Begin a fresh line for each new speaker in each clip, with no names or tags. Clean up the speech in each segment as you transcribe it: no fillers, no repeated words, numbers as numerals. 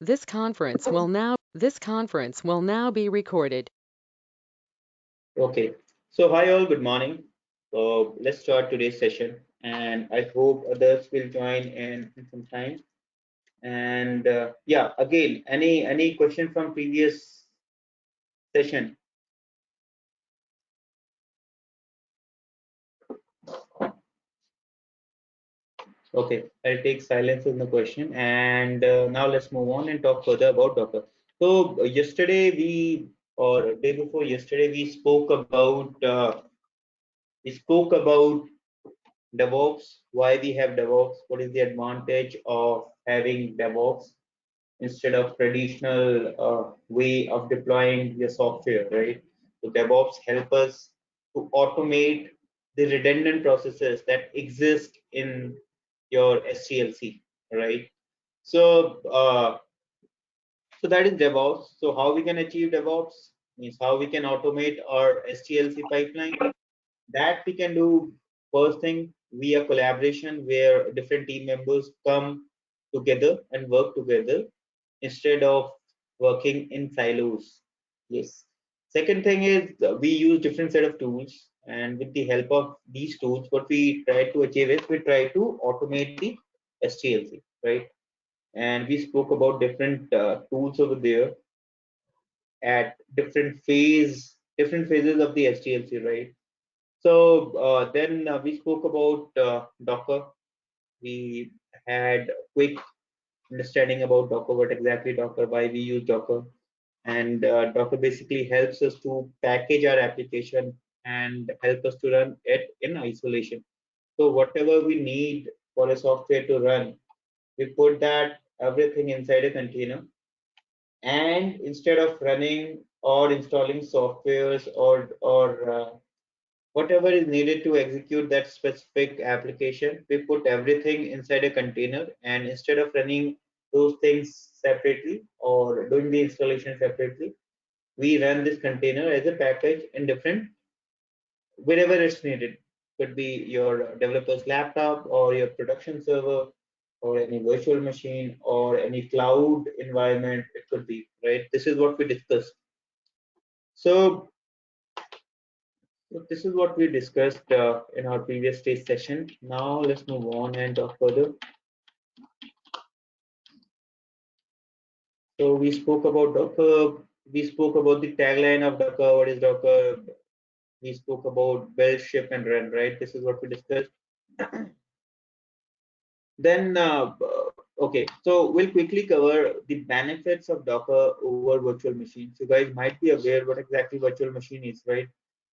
This conference will now be recorded.
Okay, so hi all, good morning. So let's start today's session, and I hope others will join in some time. And yeah, again, any question from previous session? Okay, I'll take silence as the question, and now let's move on and talk further about Docker. So yesterday or day before yesterday, we spoke about DevOps, why we have DevOps, what is the advantage of having DevOps instead of traditional way of deploying your software, right? So DevOps help us to automate the redundant processes that exist in your SDLC, right? So, so that is DevOps. So how we can achieve DevOps means how we can automate our SDLC pipeline. That we can do first thing via collaboration, where different team members come together and work together instead of working in silos. Yes. Second thing is we use different set of tools, and with the help of these tools, what we try to achieve is we try to automate the STLC, right? And we spoke about different tools over there at different phases of the STLC, right? So then we spoke about Docker. We had a quick understanding about Docker, what exactly Docker, why we use Docker, and Docker basically helps us to package our application and help us to run it in isolation. So whatever we need for a software to run, we put that everything inside a container, and instead of running or installing softwares or whatever is needed to execute that specific application, we put everything inside a container, and instead of running those things separately or doing the installation separately, we run this container as a package in different wherever it's needed. Could be your developer's laptop or your production server or any virtual machine or any cloud environment. It could be, right? This is what we discussed. So this is what we discussed in our previous stage session. Now let's move on and talk further. So we spoke about Docker. We spoke about the tagline of Docker. What is Docker? We spoke about build, ship, and run. Right. This is what we discussed. Then, okay. So we'll quickly cover the benefits of Docker over virtual machines. You guys might be aware what exactly virtual machine is, right?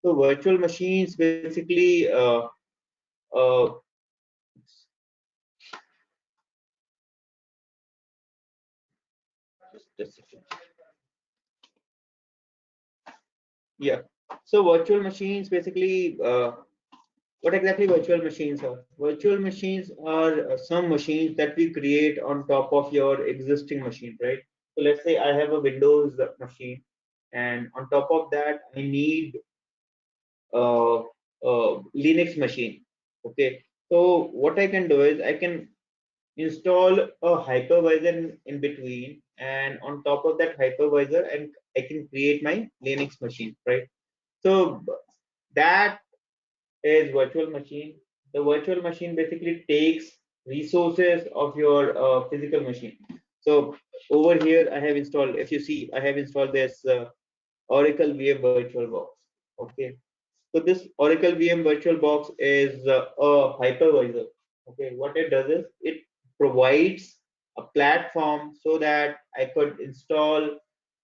So virtual machines basically uh, just a second. Yeah. So virtual machines basically, what exactly virtual machines are? Virtual machines are some machines that we create on top of your existing machine, right? So let's say I have a Windows machine, and on top of that, I need Linux machine. Okay. So what I can do is I can install a hypervisor in between, and on top of that hypervisor, and I can create my Linux machine, right? So that is virtual machine. The virtual machine basically takes resources of your physical machine. So over here I have installed, if you see, I have installed this Oracle VM virtual box. Okay. So this Oracle VM virtual box is a hypervisor. Okay. What it does is it provides a platform so that I could install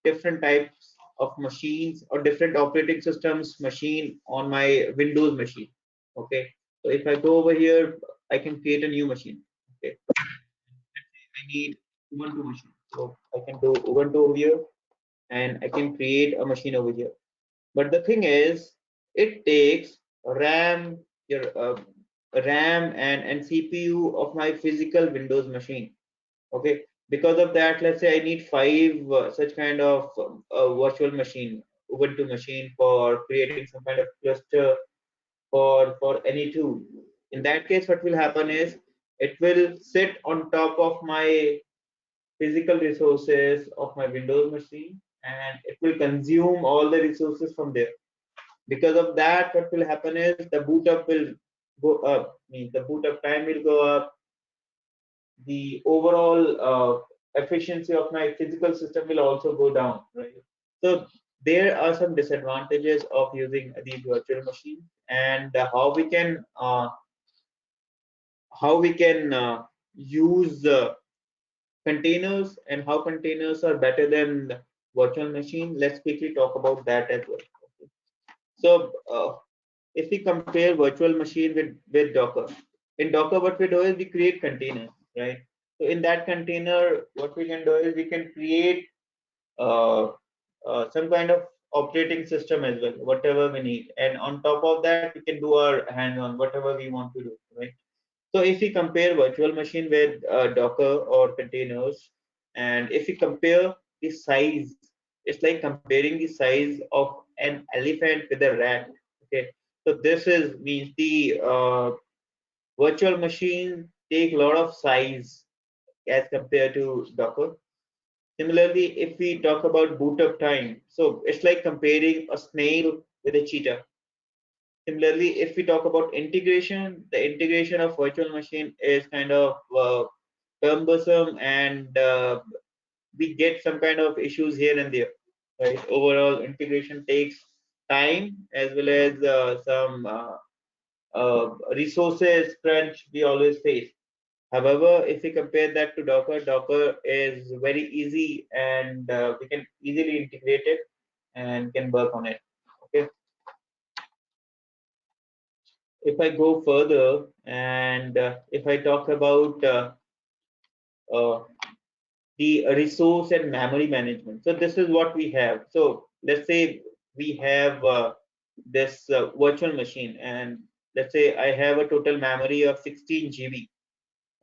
different types of machines or different operating systems machine on my Windows machine. Okay. So if I go over here, I can create a new machine. Okay. I need Ubuntu machine. So I can do Ubuntu over here, and I can create a machine over here. But the thing is, it takes RAM, your RAM and CPU of my physical Windows machine. Okay, because of that, let's say I need five such kind of virtual machine, Ubuntu machine for creating some kind of cluster for any tool. In that case, what will happen is it will sit on top of my physical resources of my Windows machine, and it will consume all the resources from there. Because of that, what will happen is the boot up will go up, means the boot up time will go up, the overall efficiency of my physical system will also go down, right? So there are some disadvantages of using these virtual machines, and how we can use containers, and how containers are better than virtual machine. Let's quickly talk about that as well. So if we compare virtual machine with Docker, in Docker what we do is we create containers, right? So in that container, what we can do is we can create uh, some kind of operating system as well, whatever we need, and on top of that, we can do our hands-on whatever we want to do, right? So if we compare virtual machine with Docker or containers, and if we compare the size, it's like comparing the size of an elephant with a rat. Okay, so this is means the virtual machine take a lot of size as compared to Docker. Similarly, if we talk about boot up time, so it's like comparing a snail with a cheetah. Similarly, if we talk about integration, the integration of virtual machine is kind of cumbersome, and we get some kind of issues here and there. Right? Overall, integration takes time as well as some resources crunch we always face. However, if we compare that to Docker, Docker is very easy, and we can easily integrate it and can work on it. Okay. If I go further, and if I talk about uh, the resource and memory management, so this is what we have. So let's say we have this virtual machine, and let's say I have a total memory of 16 GB.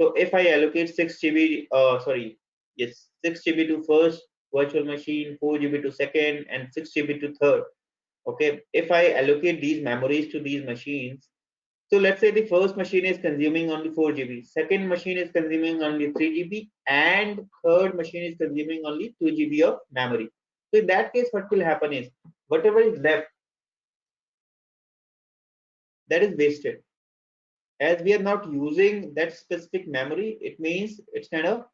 So if I allocate 6 GB, sorry, yes, 6 GB to first virtual machine, 4 GB to second, and 6 GB to third. Okay, if I allocate these memories to these machines, so let's say the first machine is consuming only 4 GB, second machine is consuming only 3 GB, and third machine is consuming only 2 GB of memory. So in that case, what will happen is whatever is left, that is wasted. As we are not using that specific memory, it means it's kind of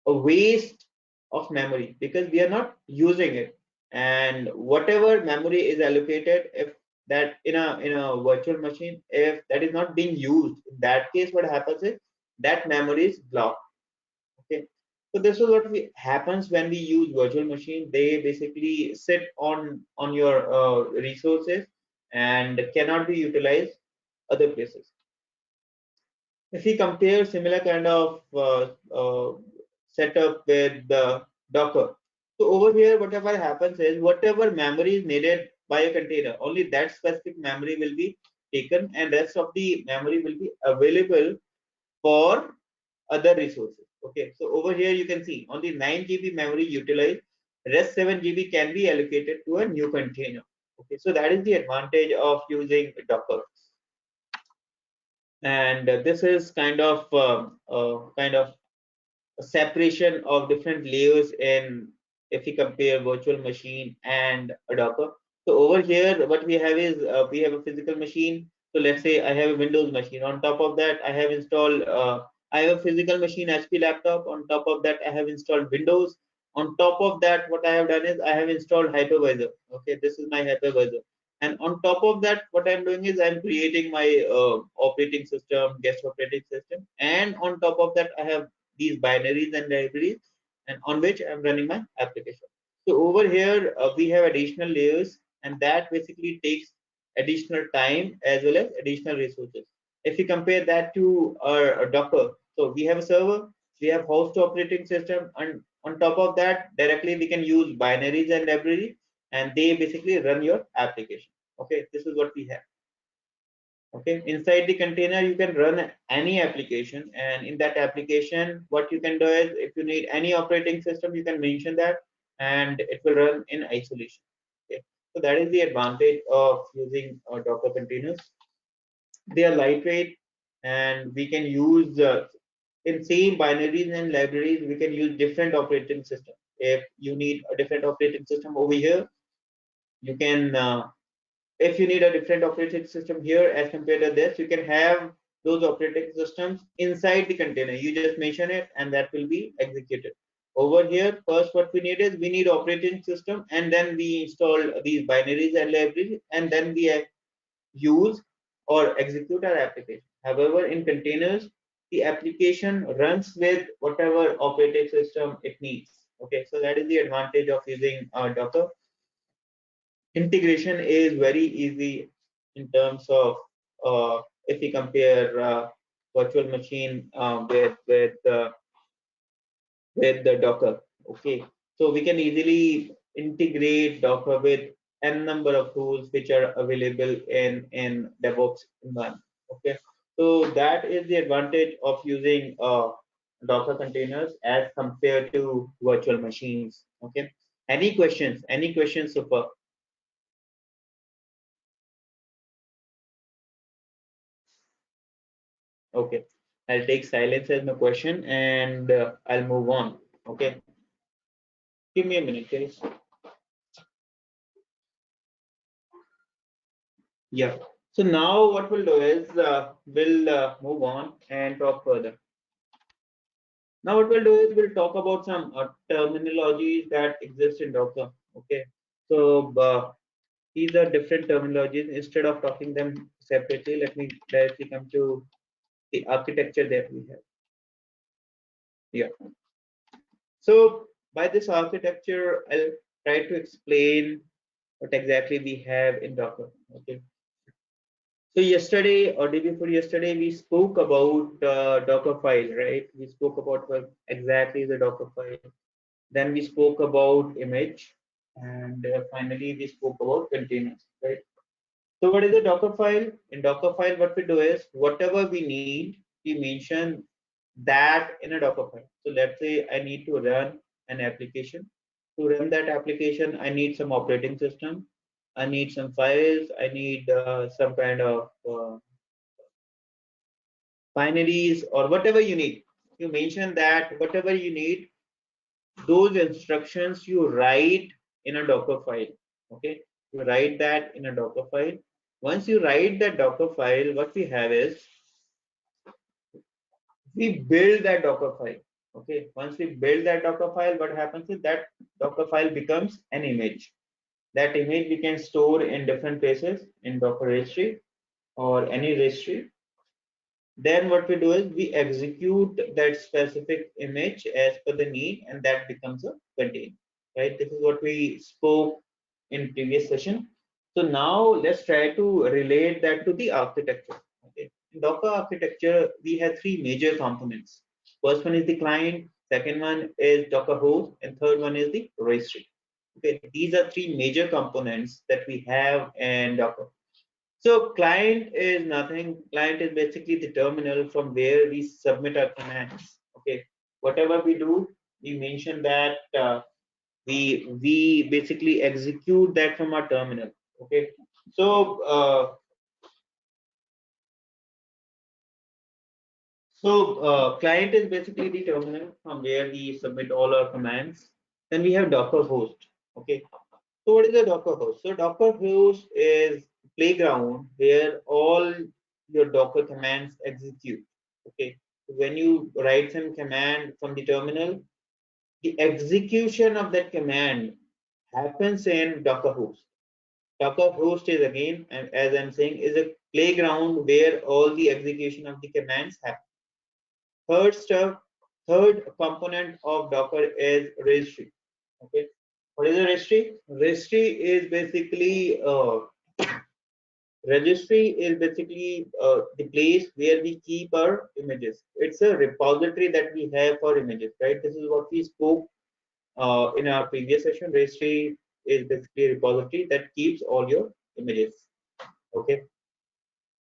a waste of memory because we are not using it. And whatever memory is allocated, if that in a virtual machine, if that is not being used, in that case what happens is that memory is blocked. Okay, so this is what happens when we use virtual machine. They basically sit on your resources and cannot be utilized other places. If we compare similar kind of setup with the Docker, so over here, whatever happens is whatever memory is needed by a container, only that specific memory will be taken, and rest of the memory will be available for other resources. Okay, so over here you can see only 9 GB memory utilized, rest 7 GB can be allocated to a new container. Okay, so that is the advantage of using Docker. And this is kind of a separation of different layers in, if we compare virtual machine and a Docker. So over here what we have is we have a physical machine. So let's say I have a Windows machine. On top of that I have installed I have a physical machine HP laptop. On top of that I have installed Windows. On top of that what I have done is I have installed hypervisor. Okay, this is my hypervisor. And on top of that what I'm doing is I'm creating my operating system, guest operating system, and on top of that I have these binaries and libraries, and on which I'm running my application. So over here we have additional layers, and that basically takes additional time as well as additional resources. If we compare that to our Docker, so we have a server, we have host operating system, and on top of that directly we can use binaries and libraries, and they basically run your application. Okay, this is what we have. Okay, inside the container you can run any application, and in that application what you can do is if you need any operating system you can mention that, and it will run in isolation. Okay, so that is the advantage of using Docker containers. They are lightweight, and we can use in same binaries and libraries, we can use different operating system. If you need a different operating system over here, you can, if you need a different operating system here as compared to this, you can have those operating systems inside the container. You just mention it and that will be executed. Over here, first what we need is we need operating system, and then we install these binaries and libraries, and then we use or execute our application. However, in containers, the application runs with whatever operating system it needs. Okay, so that is the advantage of using Docker. Integration is very easy in terms of, if we compare virtual machine with the Docker. Okay, so we can easily integrate Docker with n number of tools which are available in DevOps environment. Okay, so that is the advantage of using Docker containers as compared to virtual machines. Okay, any questions? Any questions? Super. Okay, I'll take silence as my question and I'll move on. Okay, give me a minute, guys. Yeah. So now what we'll do is we'll move on and talk further. Now what we'll do is we'll talk about some terminologies that exist in Docker. Okay. So these are different terminologies. Instead of talking them separately, let me directly come to the architecture that we have. Yeah. So by this architecture, I'll try to explain what exactly we have in Docker. Okay. So yesterday or day before yesterday, we spoke about Docker file, right? We spoke about what exactly the Docker file. Then we spoke about image, and finally we spoke about containers, right? So what is a Docker file? In Docker file, what we do is whatever we need, we mention that in a Docker file. So let's say I need to run an application. To run that application, I need some operating system. I need some files. I need some kind of binaries or whatever you need. You mention that whatever you need, those instructions you write in a Docker file. Okay, you write that in a Docker file. Once you write that Docker file, what we have is we build that Docker file. Okay, once we build that Docker file, what happens is that Docker file becomes an image. That image we can store in different places in Docker registry or any registry. Then what we do is we execute that specific image as per the need, and that becomes a container, right? This is what we spoke in previous session. So now let's try to relate that to the architecture. Okay, in Docker architecture we have three major components. First one is the client, second one is Docker host, and third one is the registry. Okay, these are three major components that we have in Docker. So client is nothing. Client is basically the terminal from where we submit our commands. Okay, whatever we do, we mention that we basically execute that from our terminal. Okay, so client is basically the terminal from where we submit all our commands. Then we have Docker host. Okay, so what is a Docker host? So Docker host is playground where all your Docker commands execute. Okay, when you write some command from the terminal, the execution of that command happens in Docker host. Docker host is again, and as I'm saying, is a playground where all the execution of the commands happen. Third component of Docker is registry. Okay, what is a registry? Registry is basically the place where we keep our images. It's a repository that we have for images, right? This is what we spoke in our previous session. Registry is basically a repository that keeps all your images. Okay.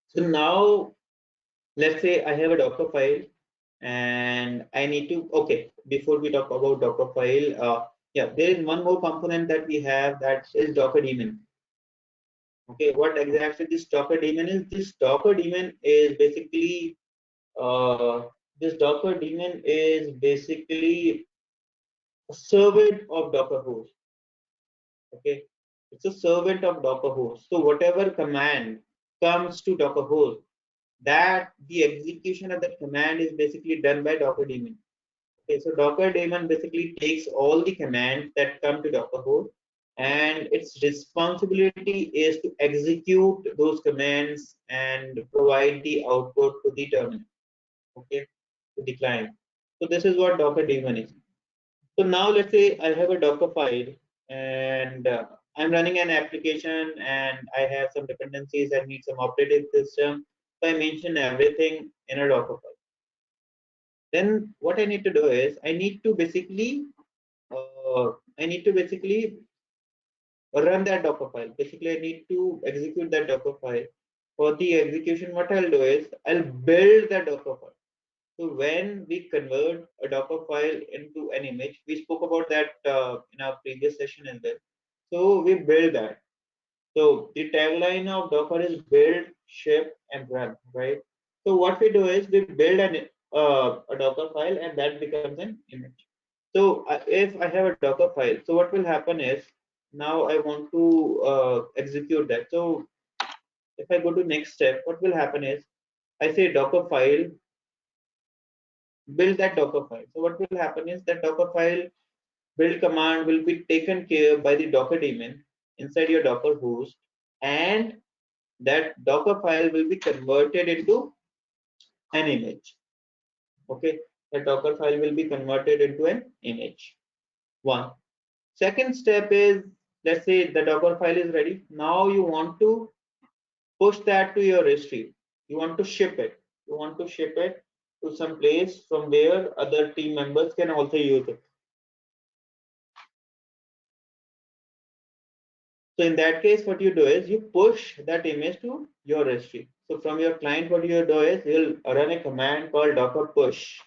So now let's say I have a Docker file and I need to, okay, before we talk about Docker file, yeah, there is one more component that we have, that is Docker daemon. Okay, what exactly this Docker daemon is? This Docker daemon is basically This Docker daemon is basically a servant of Docker host. Okay, it's a servant of Docker host. So whatever command comes to Docker host, that the execution of that command is basically done by Docker daemon. Okay, so Docker daemon basically takes all the commands that come to Docker host, and its responsibility is to execute those commands and provide the output to the terminal. Okay, to the client. So this is what Docker daemon is. So now let's say I have a Docker file and I'm running an application and I have some dependencies. I need some operating system. So I mention everything in a Docker file. Then what I need to do is uh, I need to basically run that Docker file. Basically, I need to execute that Docker file. For the execution, what I'll do is I'll build that Docker file. So when we convert a Docker file into an image, we spoke about that in our previous session as well. So we build that. So the tagline of Docker is build, ship, and run, right? So what we do is we build a Docker file, and that becomes an image. So if I have a Docker file, so what will happen is now I want to execute that. So if I go to next step, what will happen is I say Docker file, build that Docker file. So what will happen is that Docker file build command will be taken care by the Docker daemon inside your Docker host, and that Docker file will be converted into an image. Okay, the Docker file will be converted into an image. One. Second step is, let's say the Docker file is ready. Now you want to push that to your registry. You want to ship it. You want to ship it to some place from where other team members can also use it. So in that case, what you do is you push that image to your registry. So from your client, what you do is you'll run a command called docker push.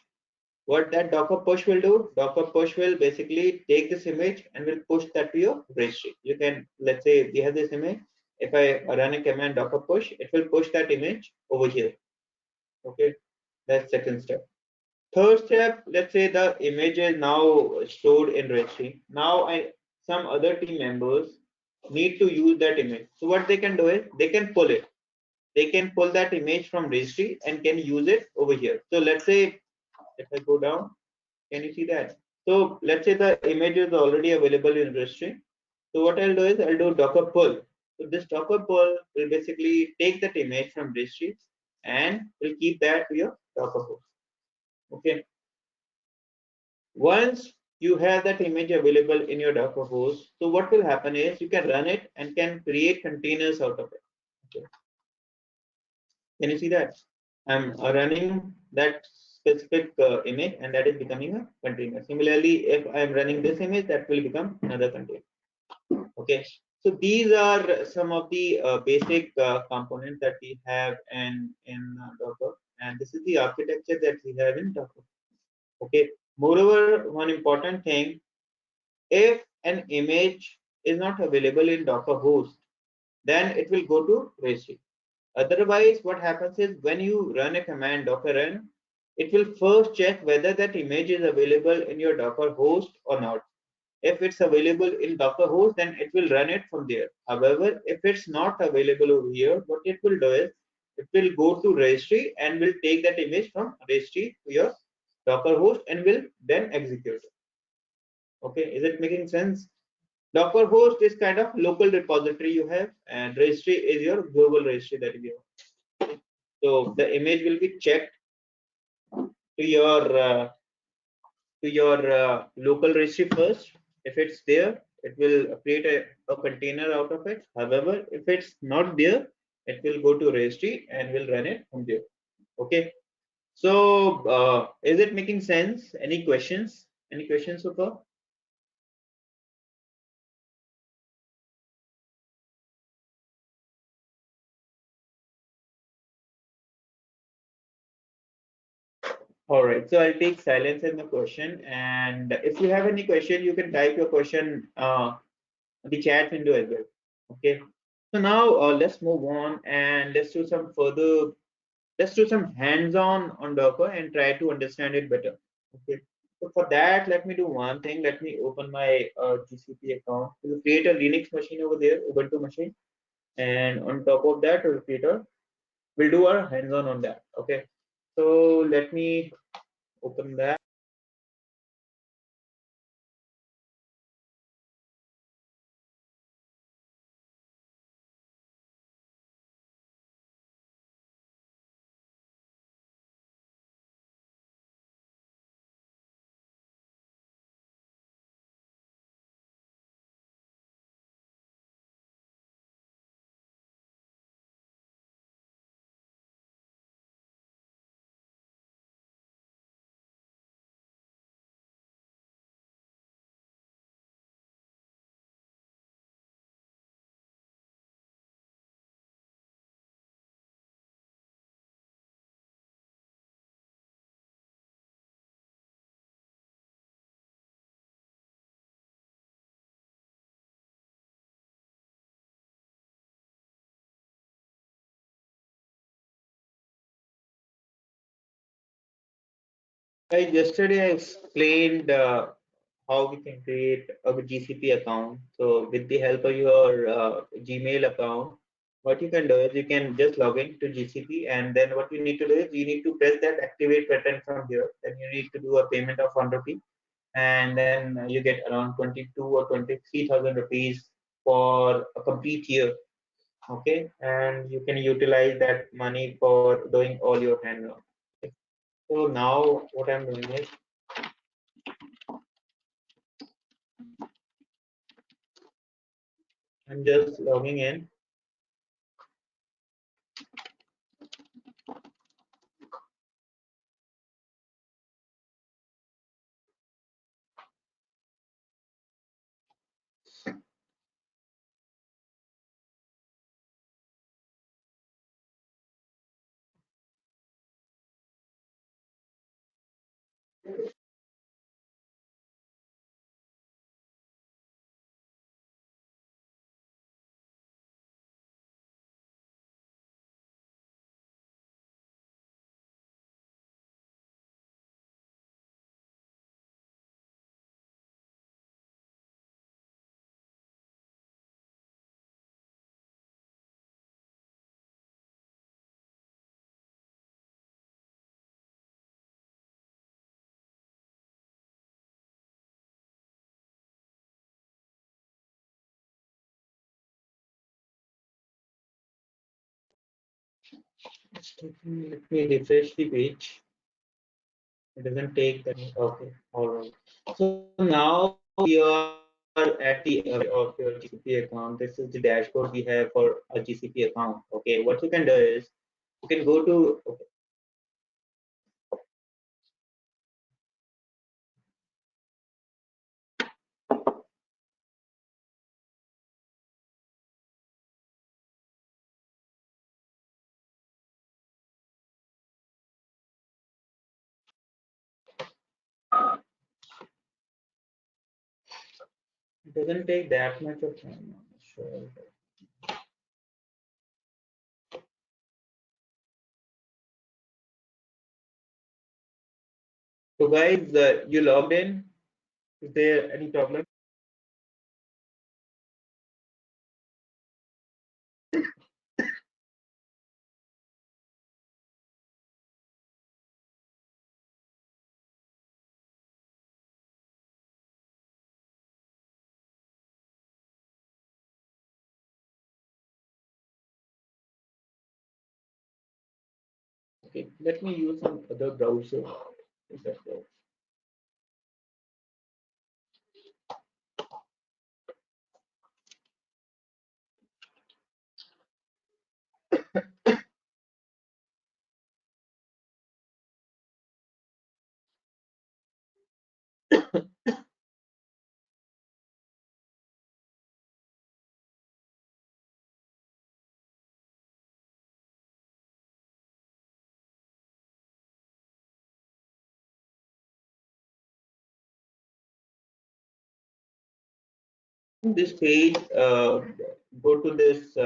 What that docker push will do, docker push will basically take this image and will push that to your registry. You can, let's say we have this image. If I run a command docker push, it will push that image over here. Okay, that's second step. Third step, let's say the image is now stored in registry. Now some other team members need to use that image. So what they can do is they can pull it. They can pull that image from registry and can use it over here. So let's say if I go down, can you see that? So let's say the image is already available in registry. So what I'll do is I'll do docker pull. So this docker pull will basically take that image from registry and will keep that to your docker pull. Okay. Once you have that image available in your Docker host, so what will happen is you can run it and can create containers out of it. Okay. Can you see that? I'm running that specific image and that is becoming a container. Similarly, if I'm running this image, that will become another container. Okay. So these are some of the basic components that we have in Docker, and this is the architecture that we have in Docker. Okay. Moreover, one important thing, if an image is not available in Docker host, then it will go to registry. Otherwise, what happens is when you run a command docker run, it will first check whether that image is available in your Docker host or not. If it's available in Docker host, then it will run it from there. However, if it's not available over here, what it will do is it will go to registry and will take that image from registry to your Docker host and will then execute it. Okay, is it making sense? Docker host is kind of local repository you have, and registry is your global registry that you have. So the image will be checked to your local registry first. If it's there, it will create a container out of it. However, if it's not there, it will go to registry and will run it from there. Okay. So is it making sense? Any questions? Any questions so far? All right, so I'll take silence in the question, and if you have any question, you can type your question in the chat window as well. Okay. So now let's move on and let's do some further let's do some hands-on on Docker and try to understand it better. Okay. So for that, let me do one thing. Let me open my GCP account. We'll create a Linux machine over there, Ubuntu machine, and on top of that, we'll do our hands-on on that. Okay. So let me open that. Yesterday I explained how we can create a GCP account. So with the help of your Gmail account, what you can do is you can just log in to GCP, and then what you need to do is you need to press that activate button from here. Then you need to do a payment of 1 rupee, and then you get around 22 or 23,000 rupees for a complete year. Okay, and you can utilize that money for doing all your handwork. So now what I'm doing is I'm just logging in. Let me refresh the page. It doesn't take that. Okay, all right. So now we are at the of your GCP account. This is the dashboard we have for a GCP account. Okay, what you can do is you can go to. Okay, it doesn't take that much of time. Sure. So guys, you logged in. Is there any problem? Okay, let me use some other browser. Is that right? This page, go to this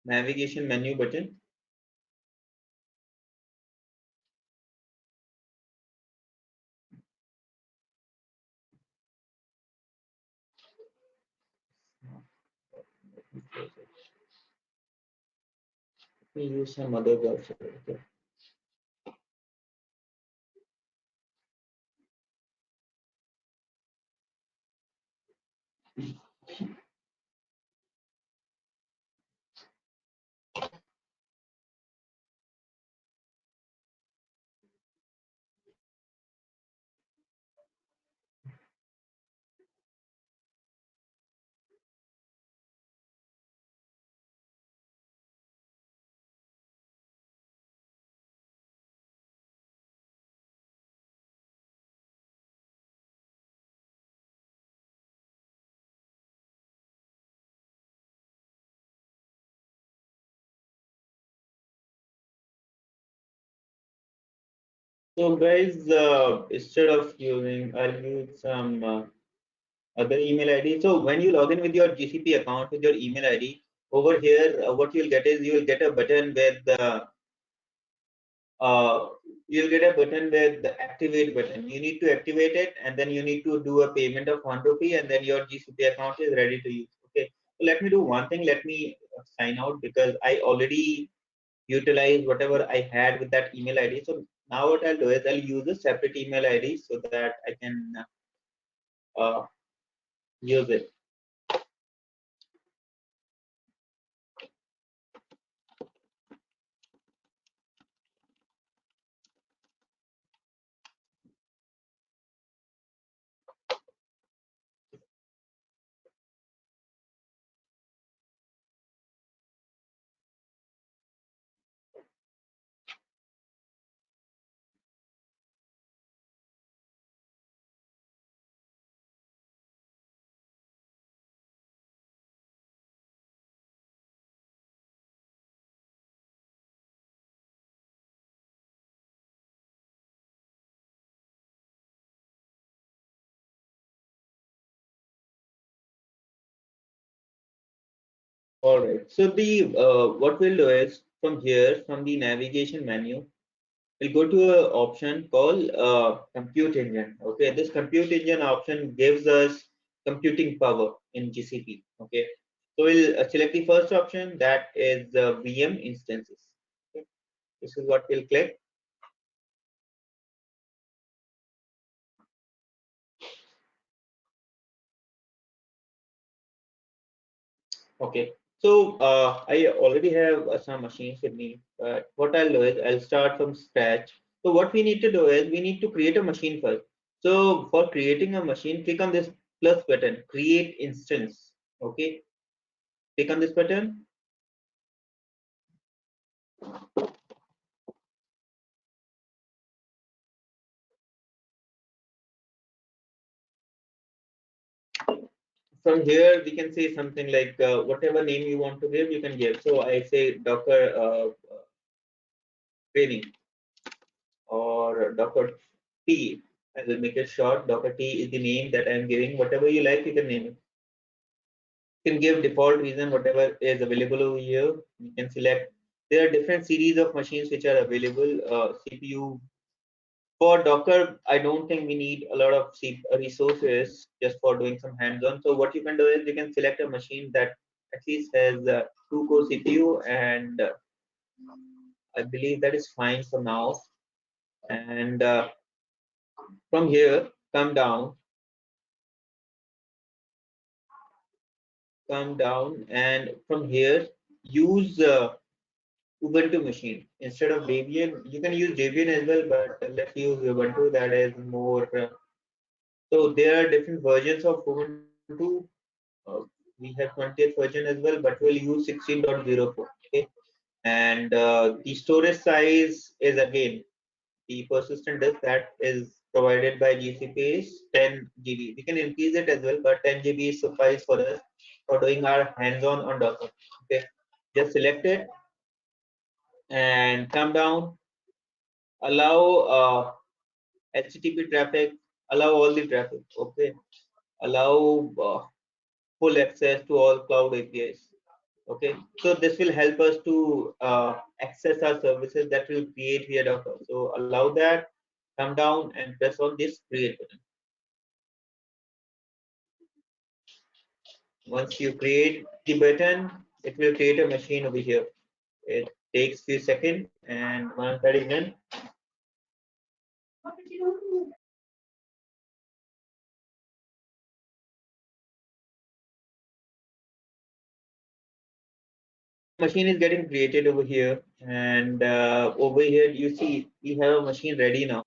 navigation menu button. We use some other browser. Okay. So guys, instead of using, I'll use some other email ID. So when you log in with your GCP account with your email ID, over here, what you'll get is you'll get a button with the uh, you'll get a button with the activate button. You need to activate it, and then you need to do a payment of 1 rupee, and then your GCP account is ready to use. Okay. So let me do one thing. Let me sign out because I already utilized whatever I had with that email ID. So now what I'll do is I'll use a separate email ID so that I can uh, use it. All right. So the what we'll do is from here, from the navigation menu, we'll go to an option called compute engine. Okay, this compute engine option gives us computing power in GCP. Okay, so we'll select the first option, that is VM instances. Okay. This is what we'll click. Okay, so I already have some machines with me. But what I'll do is I'll start from scratch. So what we need to do is we need to create a machine first. So for creating a machine, click on this plus button, create instance. Okay, click on this button. From here, we can say something like whatever name you want to give, you can give. So I say Docker training or Docker T. I will make it short. Docker T is the name that I am giving. Whatever you like, you can name it. You can give default reason, whatever is available over here. You can select. There are different series of machines which are available. CPU for Docker, I don't think we need a lot of resources just for doing some hands-on. So what you can do is you can select a machine that at least has 2-core CPU, and I believe that is fine for now. And from here, come down, and from here, use Ubuntu machine instead of Debian. You can use Debian as well, but let's use Ubuntu. That is more. So there are different versions of Ubuntu. Uh, we have 20th version as well, but we'll use 16.04. Okay, and the storage size is again the persistent disk that is provided by GCP is 10 GB. We can increase it as well, but 10 GB is suffice for us for doing our hands-on on Docker. Okay, just select it and come down. Allow HTTP traffic. Allow all the traffic. Okay, allow full access to all cloud APIs. Okay, so this will help us to access our services that will create via Docker. So allow that, come down and press on this create button. Once you create the button, it will create a machine over here. It takes few seconds, and once that is done, machine is getting created over here, and over here you see we have a machine ready now.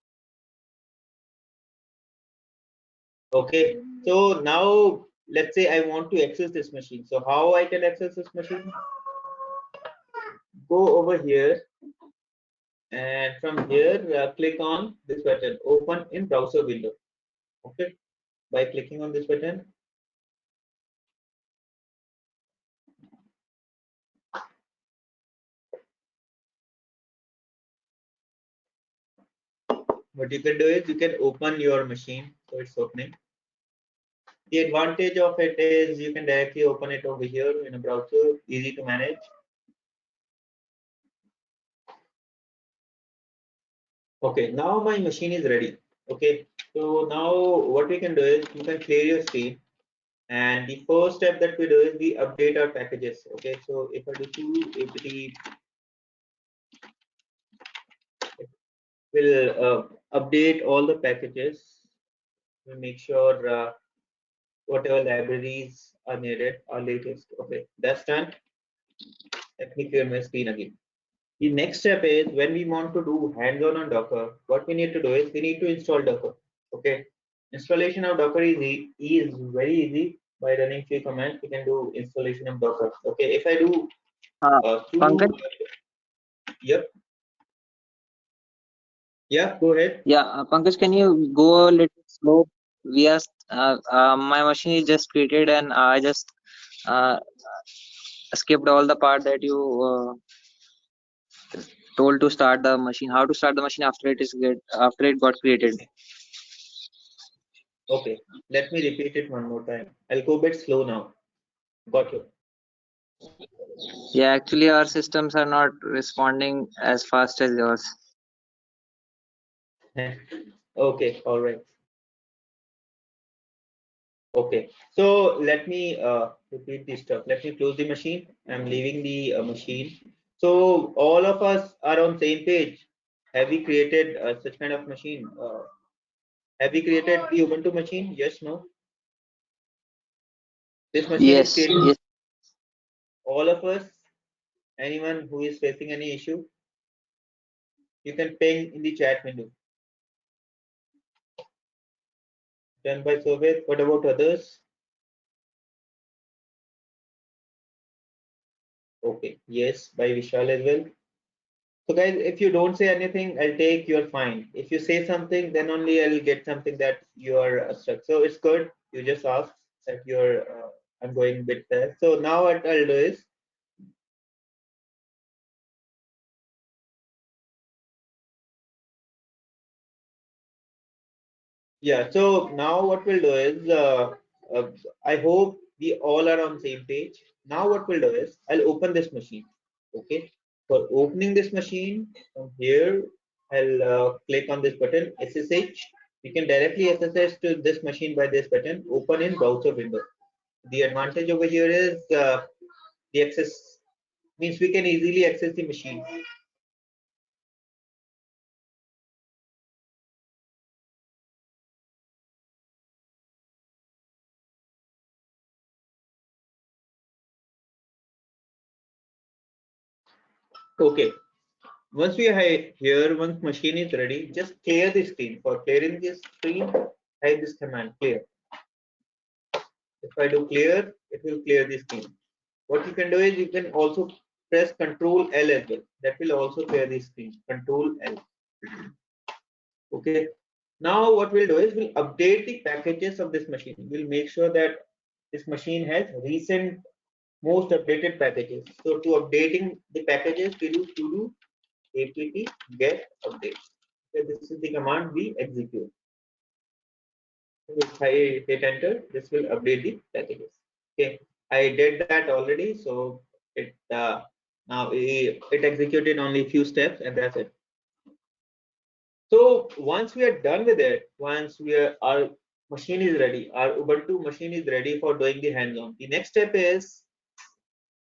Okay, so now let's say I want to access this machine. So how I can access this machine? Go over here, and from here click on this button, open in browser window. Okay, by clicking on this button, what you can do is you can open your machine. So it's opening. The advantage of it is you can directly open it over here in a browser, easy to manage. Okay, now my machine is ready. Okay, so now what we can do is you can clear your screen, and the first step that we do is we update our packages. Okay, so if I do apt, will update all the packages. We'll make sure whatever libraries are needed are latest. Okay, that's done. Let me clear my screen again. The next step is when we want to do hands-on on Docker, what we need to do is we need to install Docker. Okay, installation of Docker is very easy. By running few commands, we can do installation of Docker. Okay, if I do
Uh,
two,
Pankaj,
yep, yeah, go ahead.
yeah, Pankaj, can you go a little slow? My machine is just created and I just uh, skipped all the part that you told to start the machine. How to start the machine after it got created?
Okay, let me repeat it one more time. I'll go a bit slow now. Got you.
Yeah, actually, our systems are not responding as fast as yours.
Okay, all right. Okay, so let me repeat this stuff. Let me close the machine. I'm leaving the machine. So all of us are on same page. Have we created such kind of machine? Have we created the Ubuntu machine? Yes, no. This machine is
Yes,
created.
yes,
All of us. Anyone who is facing any issue, you can ping in the chat window. Done by Soviet. What about others? Okay. Yes, by Vishal as well. So guys, if you don't say anything, I'll take your fine. If you say something, then only I'll get something that you're stuck. So it's good. You just asked that you're, I'm going a bit there. So now what I'll do is, yeah. So now what we'll do is, uh, I hope we all are on same page. Now what we'll do is, I'll open this machine. Okay. For opening this machine from here, I'll click on this button SSH. You can directly SSH to this machine by this button. Open in browser window. The advantage over here is the access means we can easily access the machine. Okay. Once we are here, once machine is ready, just clear the screen. For clearing this screen, type this command clear. If I do clear, it will clear the screen. What you can do is you can also press Control L as well. That will also clear the screen. Control L. Okay. Now what we'll do is we'll update the packages of this machine. We'll make sure that this machine has recent most updated packages. So to updating the packages, we do sudo apt get update. So this is the command we execute. If I hit enter, this will update the packages. Okay, I did that already, so it now it executed only a few steps, and that's it. So once we are done with it, once we are machine is ready. Our Ubuntu machine is ready for doing the hands-on. The next step is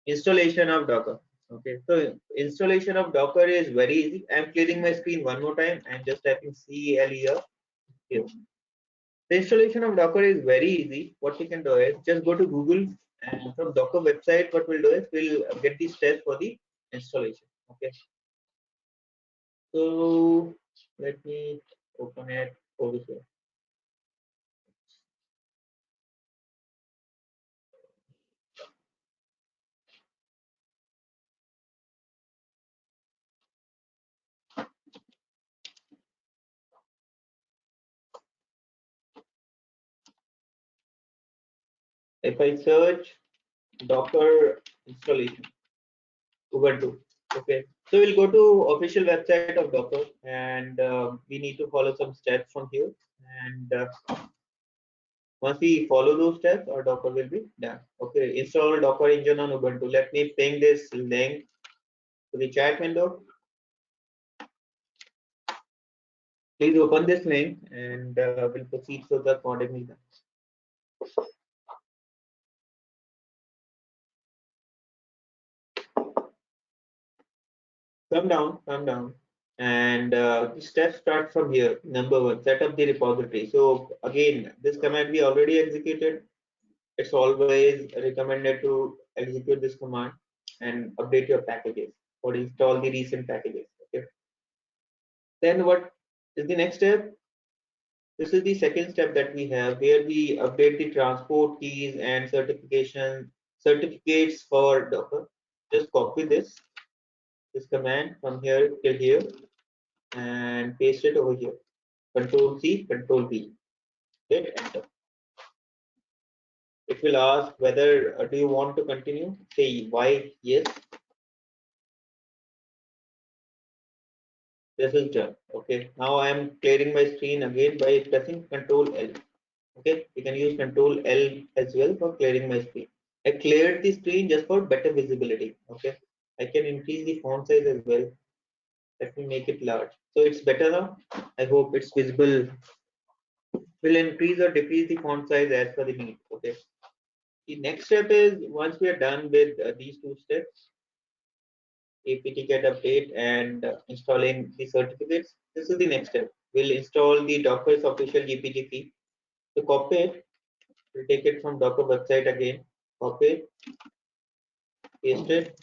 installation of Docker. Okay, so installation of Docker is very easy. I'm clearing my screen one more time. I'm just typing CL here. The installation of Docker is very easy. What we can do is just go to Google, and from Docker website, what we'll do is we'll get the steps for the installation. Okay, so let me open it over here. If I search Docker installation, Ubuntu. Okay, so we'll go to official website of Docker, and we need to follow some steps from here. And once we follow those steps, our Docker will be done. Okay, install Docker engine on Ubuntu. Let me ping this link to the chat window. Please open this link, and we'll proceed further accordingly. Come down. And the steps start from here. Number one, set up the repository. So again, this command we already executed. It's always recommended to execute this command and update your packages or install the recent packages. Okay. Then what is the next step? This is the second step that we have, where we update the transport keys and certificates for Docker. Just copy this command from here till here and paste it over here. Control C, Control V. Hit enter. It will ask whether do you want to continue. Say why yes. This is done. Okay. Now I am clearing my screen again by pressing Control L. Okay. You can use Control L as well for clearing my screen. I cleared the screen just for better visibility. Okay. I can increase the font size as well. Let me make it large. So it's better now. I hope it's visible. We'll increase or decrease the font size as per the need. Okay. The next step is once we are done with these two steps, apt get update and installing the certificates. This is the next step. We'll install the Docker's official GPG key. To copy it, we'll take it from Docker website again. Copy it, paste it,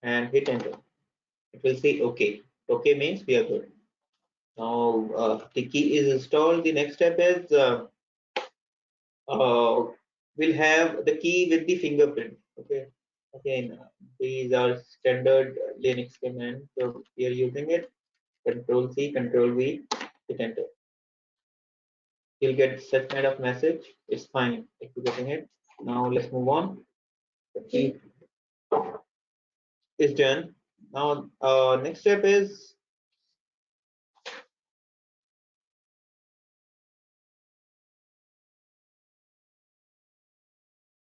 and hit enter. It will say OK. OK means we are good. Now the key is installed. The next step is we'll have the key with the fingerprint. Okay. Again, these are standard Linux commands, so we are using it. Control C, Control V, hit enter. You'll get such kind of message. It's fine if you're getting it. Now let's move on. The key is done. Now next step is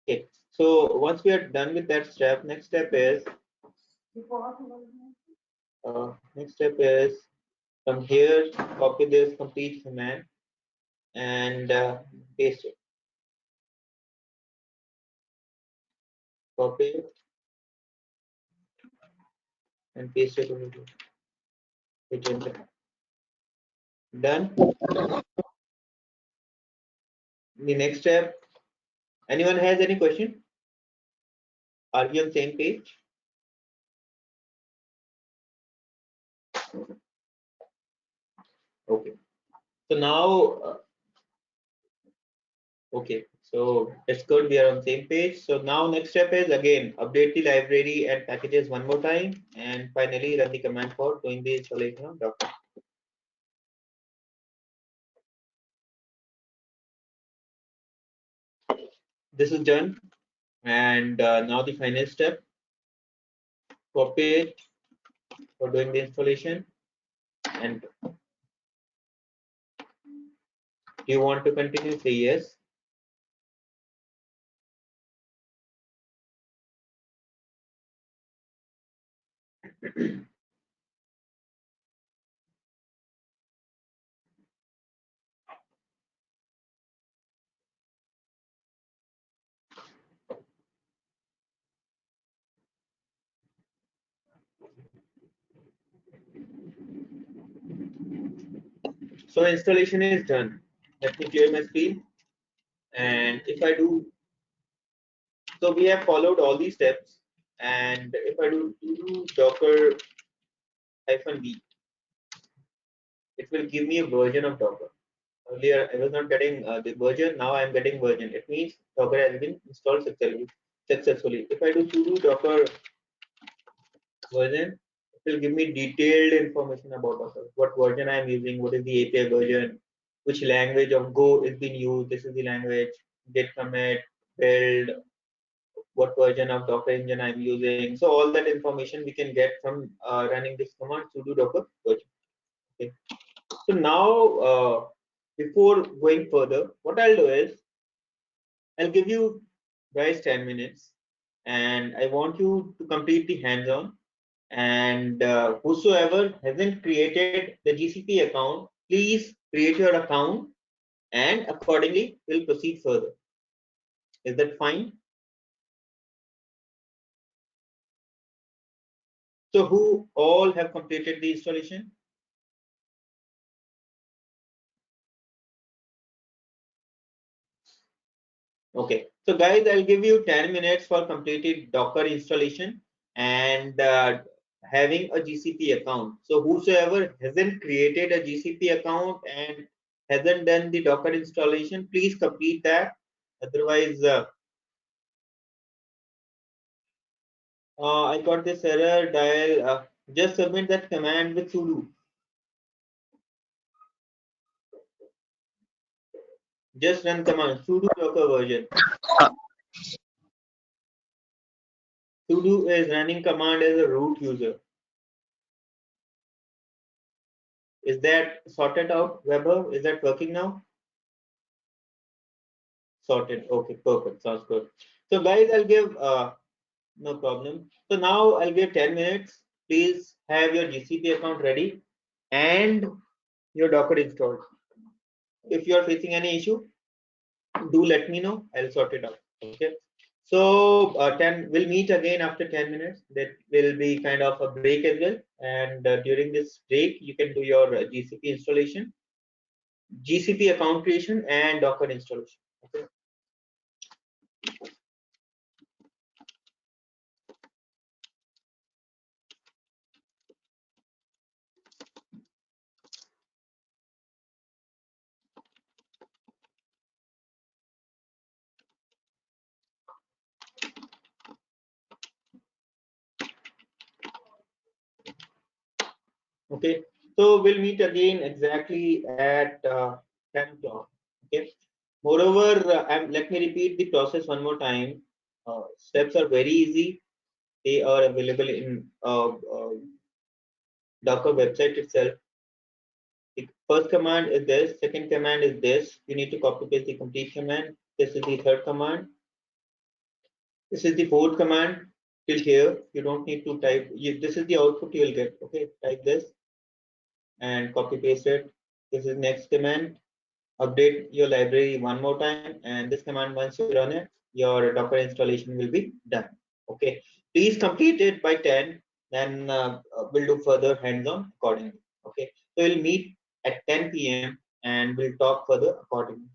okay. So once we are done with that step, next step is from here copy this complete command and paste it. Copy it and paste it over here. Hit enter. Done. The next step. Anyone has any question? Are we on same page? Okay. So now, okay. So it's good. We are on same page. So now next step is again update the library and packages one more time, and finally run the command for doing the installation of Docker. This is done, and now the final step. Copy it for doing the installation, and do you want to continue? Say yes. So installation is done. Let me clear my screen. And if I do, so we have followed all these steps. And if I do docker -v, it will give me a version of Docker. Earlier, I was not getting the version. Now I am getting version. It means Docker has been installed successfully. If I do sudo docker version, it will give me detailed information about Docker. What version I am using, what is the API version, which language of Go is being used. This is the language. Git commit, build, what version of Docker engine I'm using. So all that information we can get from running this command sudo docker version. Okay. So now, before going further, what I'll do is I'll give you guys 10 minutes and I want you to complete the hands-on, and whosoever hasn't created the GCP account, please create your account and accordingly we'll proceed further. Is that fine? So who all have completed the installation? Okay, so guys, I'll give you 10 minutes for completed Docker installation and having a GCP account. So whosoever hasn't created a GCP account and hasn't done the Docker installation, please complete that. Otherwise, I got this error, dial, just submit that command with sudo. Just run command, sudo docker version. Sudo is running command as a root user. Is that sorted out, Weber? Is that working now? Sorted. Okay, perfect. Sounds good. So guys, I'll give no problem. So now I'll give 10 minutes. Please have your GCP account ready and your Docker installed. If you are facing any issue, do let me know. I'll sort it out. Okay. So 10, we'll meet again after 10 minutes. That will be kind of a break as well. And during this break, you can do your GCP installation, GCP account creation, and Docker installation. Okay. Okay, so we'll meet again exactly at 10 o'clock. Okay. Moreover, let me repeat the process one more time. Steps are very easy. They are available in Docker website itself. The first command is this. Second command is this. You need to copy paste the complete command. This is the third command. This is the fourth command. Till here, you don't need to type. This is the output you will get. Okay, type this and copy paste it. This is next command. Update your library one more time, and this command, once you run it, your Docker installation will be done. Okay, please complete it by 10, then we'll do further hands-on accordingly. Okay, so we'll meet at 10 p.m. and we'll talk further accordingly.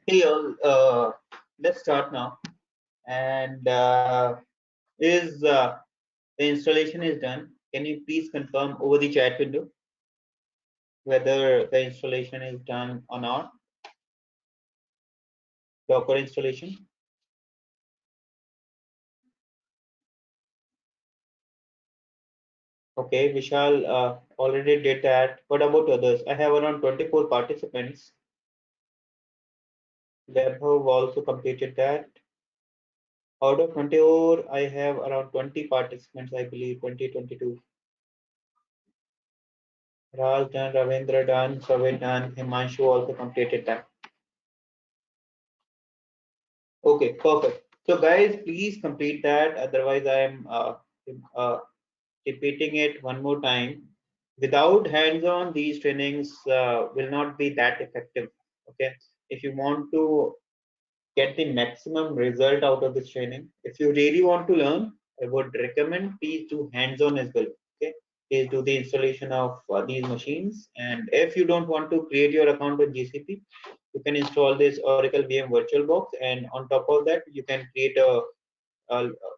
Hey all, let's start now. And is the installation is done? Can you please confirm over the chat window whether the installation is done or not? Docker installation. Okay, Vishal already did that. What about others? I have around 24 participants. They have also completed that. Out of 24, I have around 20 participants, I believe, 2022. Raj done, Ravindra done, Savit done, Himanshu also completed that. Okay, perfect. So guys, please complete that. Otherwise, I am uh, repeating it one more time. Without hands-on, these trainings will not be that effective. Okay, if you want to get the maximum result out of this training, if you really want to learn, I would recommend please do hands-on as well. Okay, please do the installation of these machines. And if you don't want to create your account with GCP, you can install this Oracle VM VirtualBox, and on top of that, you can create a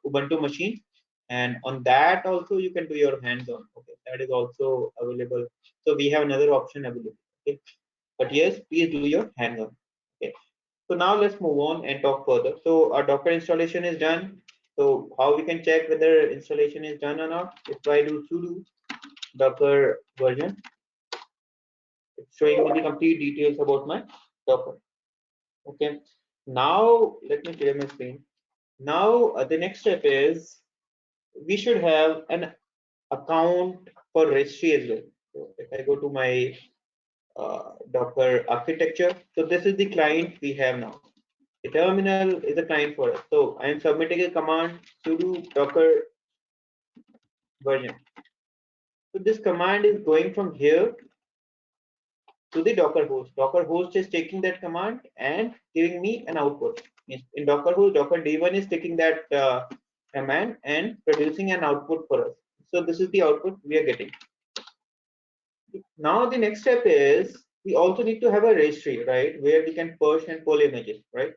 Ubuntu machine, and on that also you can do your hands-on. Okay, that is also available. So we have another option available. Okay, but yes, please do your hands-on. Okay, so now let's move on and talk further. So our Docker installation is done. So how we can check whether installation is done or not? If I do sudo Docker version, it's showing me the complete details about my Docker. Okay, now let me clear my screen. Now the next step is we should have an account for registry as well. So if I go to my Docker architecture, so this is the client we have now. The terminal is a client for us. So I am submitting a command sudo Docker version. So this command is going from here to the Docker host. Docker host is taking that command and giving me an output. In Docker host, Docker D1 is taking that command and producing an output for us. So this is the output we are getting. Now the next step is we also need to have a registry, right, where we can push and pull images, right?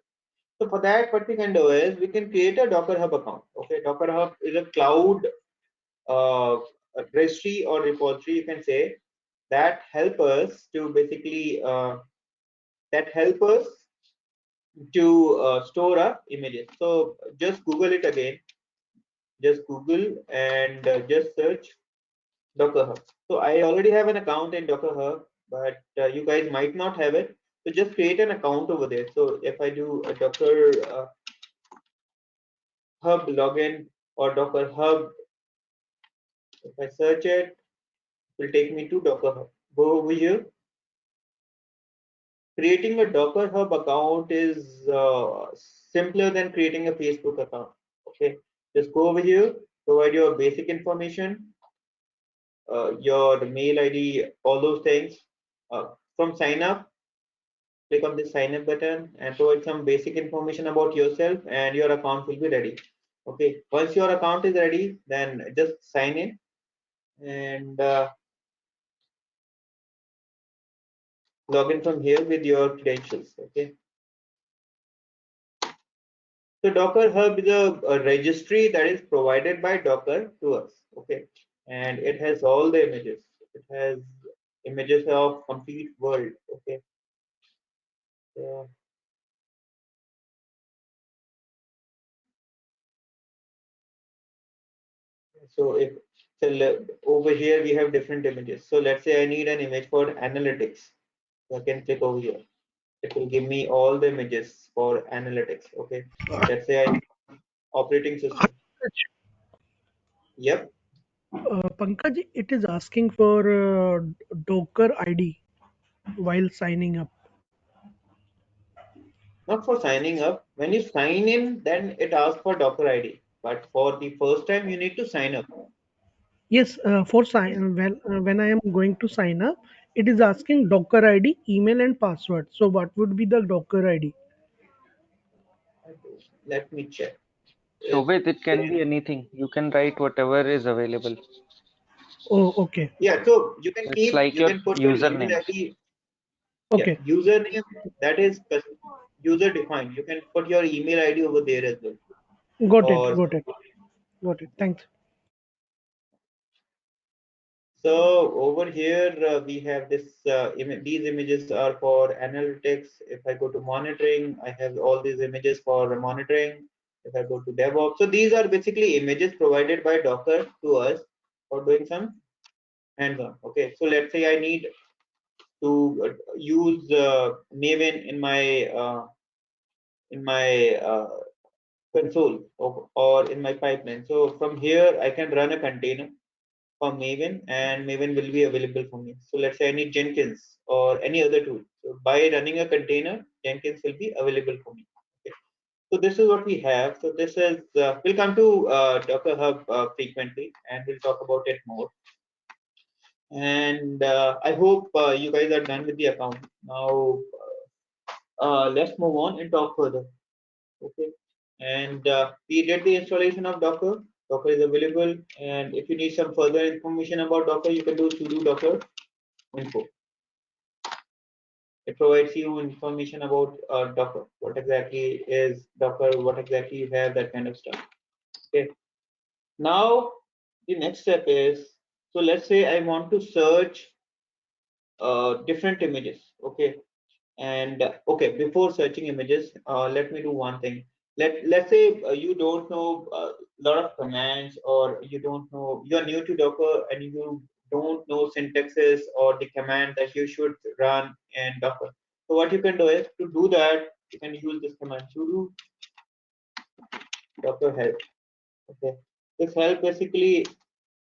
So for that, what we can do is we can create a Docker Hub account. Okay, Docker Hub is a cloud uh, registry or repository, you can say, that help us to basically store our images. So just Google it again. Just Google and just search Docker Hub. So I already have an account in Docker Hub, but you guys might not have it. So just create an account over there. So if I do a Docker Hub login or Docker Hub, if I search it, it will take me to Docker Hub. Go over here. Creating a Docker Hub account is simpler than creating a Facebook account. Okay, just go over here, provide your basic information, your mail ID, all those things. From sign up, click on the sign up button and provide some basic information about yourself, and your account will be ready. Okay, once your account is ready, then just sign in and log in from here with your credentials. Okay, so Docker Hub is a registry that is provided by Docker to us. Okay, and it has all the images. It has images of complete world. Okay, so, so if over here we have different images. So let's say I need an image for analytics. So I can click over here. It will give me all the images for analytics. Okay, let's say I operating system. Yep.
Pankaj, it is asking for Docker ID while signing up.
Not for signing up. When you sign in, then it asks for Docker ID. But for the first time, you need to sign up.
Yes, for sign when I am going to sign up, it is asking Docker ID, email, and password. So what would be the Docker ID?
Let me check.
So
Is
with it can
there?
be anything. You can write whatever is available.
Oh, okay,
Yeah. So you can
It's
keep.
like
You
your
can put your email
username.
ID. Yeah.
okay,
Username. That is custom. user defined. You can put your email ID over there as well.
Got it.
Or
Got it. Got it. Thanks.
so over here we have this these images are for analytics. If I go to monitoring, I have all these images for monitoring. If I go to DevOps, so these are basically images provided by Docker to us for doing some hands-on. Okay, so let's say I need to use Maven in my console or in my pipeline. So from here I can run a container for Maven, and Maven will be available for me. So let's say I need Jenkins or any other tool. So by running a container, Jenkins will be available for me. Okay. So this is what we have. So this is we'll come to Docker Hub frequently, and we'll talk about it more. And I hope you guys are done with the account. Now let's move on and talk further. Okay, and we did the installation of Docker. Docker is available, and if you need some further information about Docker, you can do sudo docker info. It provides you information about Docker, what exactly is Docker, what exactly you have, that kind of stuff. Okay, now the next step is, so let's say I want to search different images. Okay, and okay, before searching images, let me do one thing. Let's say you don't know a lot of commands, or you don't know, you're new to Docker and you don't know syntaxes or the command that you should run in Docker. So what you can do is, to do that, you can use this command sudo docker help. Okay, this help basically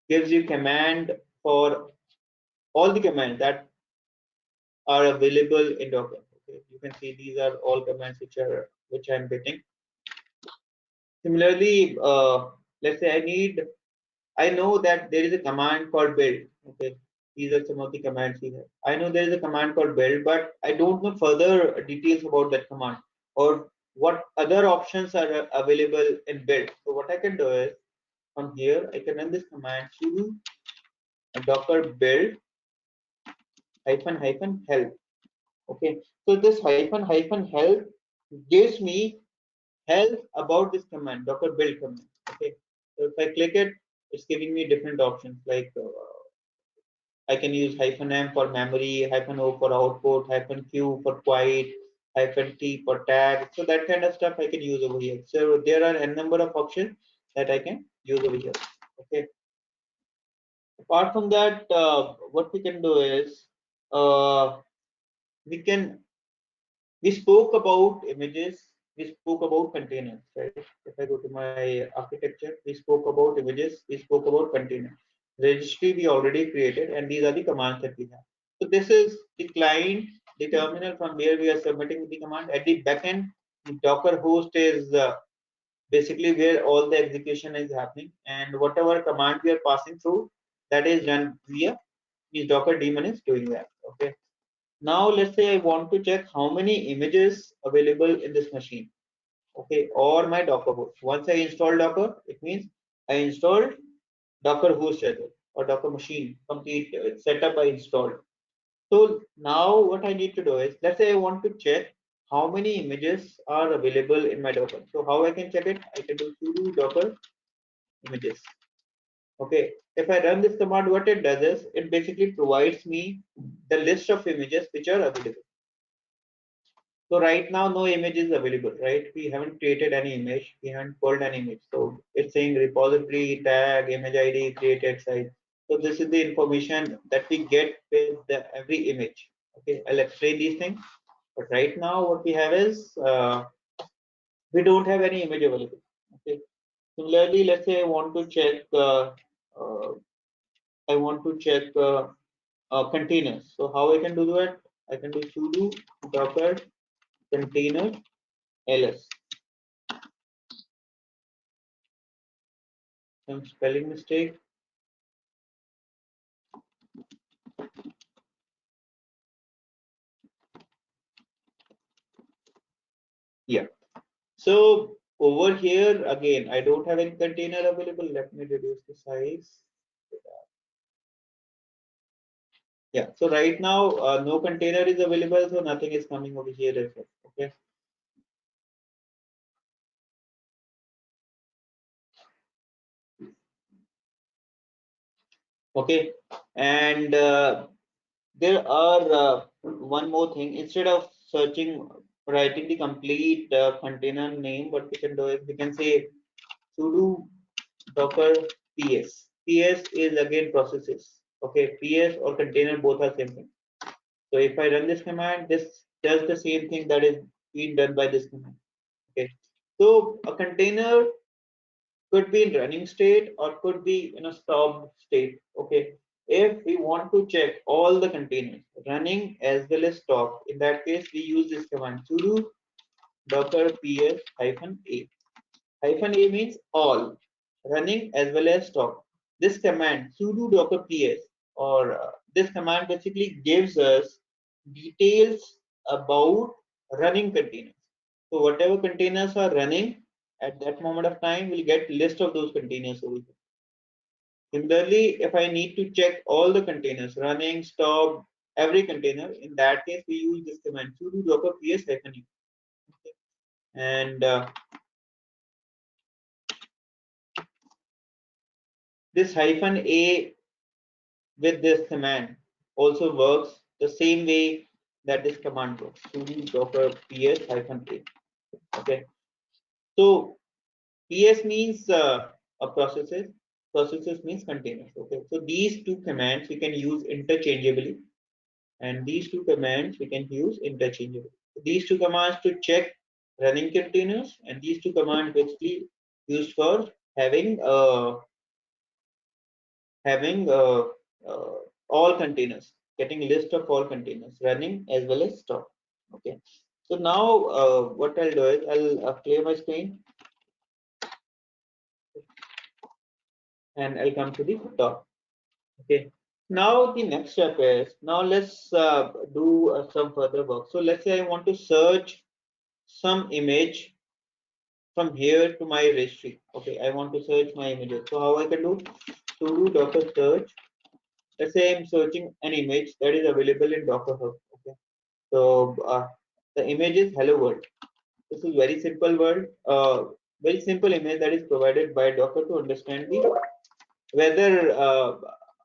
gives you command for all the commands that are available in Docker. Okay, you can see these are all commands which I'm getting. Similarly, let's say I know that there is a command called build. Okay, these are some of the commands we have. I know there is a command called build, but I don't know further details about that command or what other options are available in build. So what I can do is, from here I can run this command sudo docker build hyphen hyphen help. Okay, so this hyphen hyphen help gives me help about this command, docker build command. Okay, so if I click it, it's giving me different options like I can use hyphen m for memory, hyphen o for output, hyphen q for quiet, hyphen t for tag. So that kind of stuff I can use over here. So there are a number of options that I can use over here. Okay. Apart from that, what we can do is we can we spoke about images, we spoke about containers, right? If I go to my architecture, we spoke about images, we spoke about containers. Registry we already created, and these are the commands that we have. So this is the client, the terminal from where we are submitting the command. At the backend, the Docker host is basically where all the execution is happening, and whatever command we are passing through, that is done via the Docker daemon is doing that. Okay. Now let's say I want to check how many images available in this machine. Okay, or my Docker host. Once I install Docker, it means I installed Docker host as well, or Docker machine complete setup I installed. So now what I need to do is, let's say I want to check how many images are available in my Docker. So how I can check it? I can do sudo docker images. Okay, if I run this command, what it does is it basically provides me the list of images which are available. So right now, no image is available, right? We haven't created any image. We haven't pulled any image. So it's saying repository, tag, image ID, created site. So this is the information that we get with every image. Okay, I'll explain these things. But right now, what we have is we don't have any image available. Okay. Similarly, let's say I want to check. Uh, I want to check containers. So how I can do that? I can do sudo docker container ls. Some spelling mistake. Yeah. So over here again, I don't have any container available. Let me reduce the size. Yeah. So right now, no container is available, so nothing is coming over here as well. Okay. Okay, and there are one more thing. Instead of writing the complete container name, what we can do is we can say sudo docker ps. ps is again processes. Okay, ps or container both are same thing. So if I run this command, this does the same thing that is being done by this command. Okay, so a container could be in running state or could be in a stopped state. Okay, if we want to check all the containers running as well as stopped, in that case we use this command sudo docker ps -a. -a means all running as well as stopped. This command sudo docker ps or this command basically gives us details about running containers. So whatever containers are running at that moment of time, we'll get list of those containers over here. Similarly, if I need to check all the containers running, stop, every container, in that case we use this command sudo docker ps -u. Okay. And this -a with this command also works the same way that this command works. Sudo docker ps -a. Okay. So ps means a processes. Processes means containers. Okay. So these two commands we can use interchangeably, and these two commands we can use interchangeably. These two commands to check running containers, and these two commands basically used for having having all containers, getting list of all containers running as well as stop. Okay. So now what I'll do is I'll clear my screen and I'll come to the top. Okay. Now the next step is, now let's do some further work. So let's say I want to search some image from here to my registry. Okay, I want to search my images. So how I can do? Sudo docker search. Let's say I'm searching an image that is available in Docker Hub. Okay, so the image is hello world. This is very simple word, very simple image that is provided by Docker to understand the whether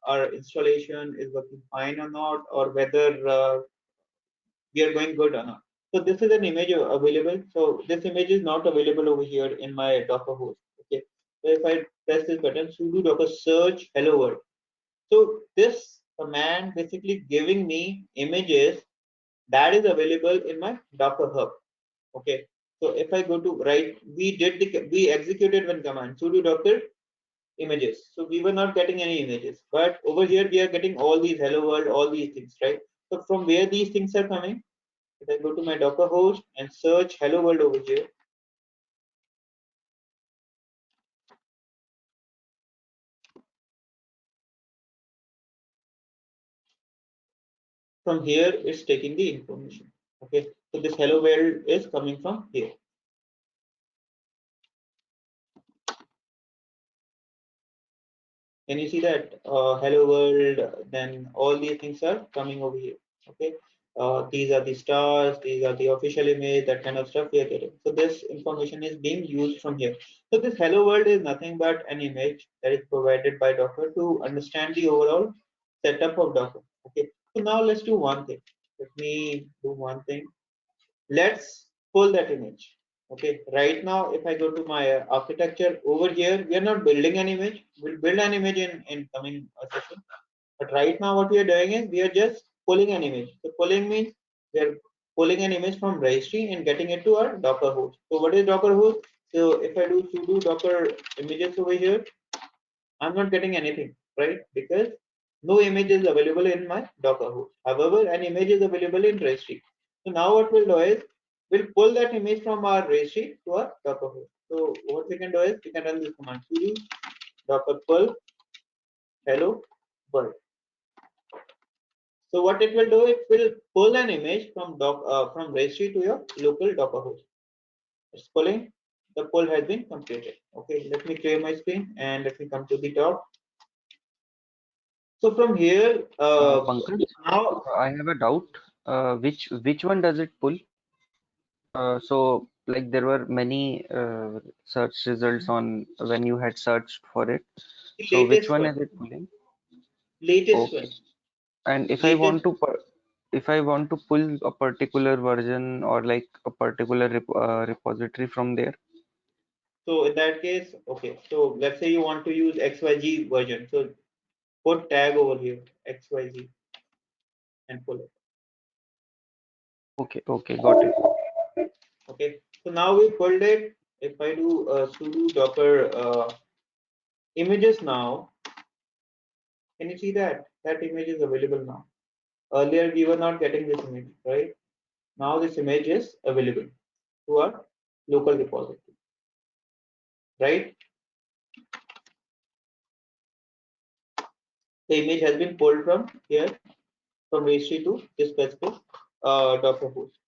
our installation is working fine or not, or whether we are going good or not. So this is an image available. So this image is not available over here in my Docker host. Okay. So if I press this button, sudo docker search hello world. So this command basically giving me images that is available in my Docker hub. Okay. So if I go to we executed one command sudo docker images. So we were not getting any images, but over here we are getting all these hello world, all these things, right? So from where these things are coming? If I go to my Docker host and search hello world over here, from here it's taking the information. Okay, so this hello world is coming from here. Can you see that hello world? Then all these things are coming over here. Okay, these are the stars, these are the official image, that kind of stuff we are getting. So this information is being used from here. So this hello world is nothing but an image that is provided by Docker to understand the overall setup of Docker. Okay, so now let's do one thing. Let me do one thing. Let's pull that image. Okay, right now if I go to my architecture over here, we are not building an image. We'll build an image in coming session, but right now what we are doing is we are just pulling an image. So pulling means we are pulling an image from registry and getting it to our Docker host. So what is Docker host? So if I do sudo docker images over here, I'm not getting anything, right? Because no image is available in my Docker host. However, an image is available in registry. So now what we'll do is we'll pull that image from our registry to our Docker host. So what we can do is we can run this command sudo docker pull hello world. So what it will do, it will pull an image from registry to your local Docker host. It's pulling. The pull has been completed. Okay, let me clear my screen and let me come to the top. So from here,
Pankaj,
now
I have a doubt. Which one does it pull? So like there were many search results on when you had searched for it.
the
So which
latest
one
one,
is it pulling?
latest
Okay.
one.
And
Latest.
if I want to pull a particular version or like a particular repository from there.
So in that case, okay. So let's say you want to use XYZ version. So put tag over here, XYZ, and pull it.
Okay, okay, got it.
Okay. So now we pulled it. If I do sudo docker images now, can you see that? That image is available now. Earlier we were not getting this image, right? Now this image is available to our local repository, right? The image has been pulled from here, from registry to this specific Docker host.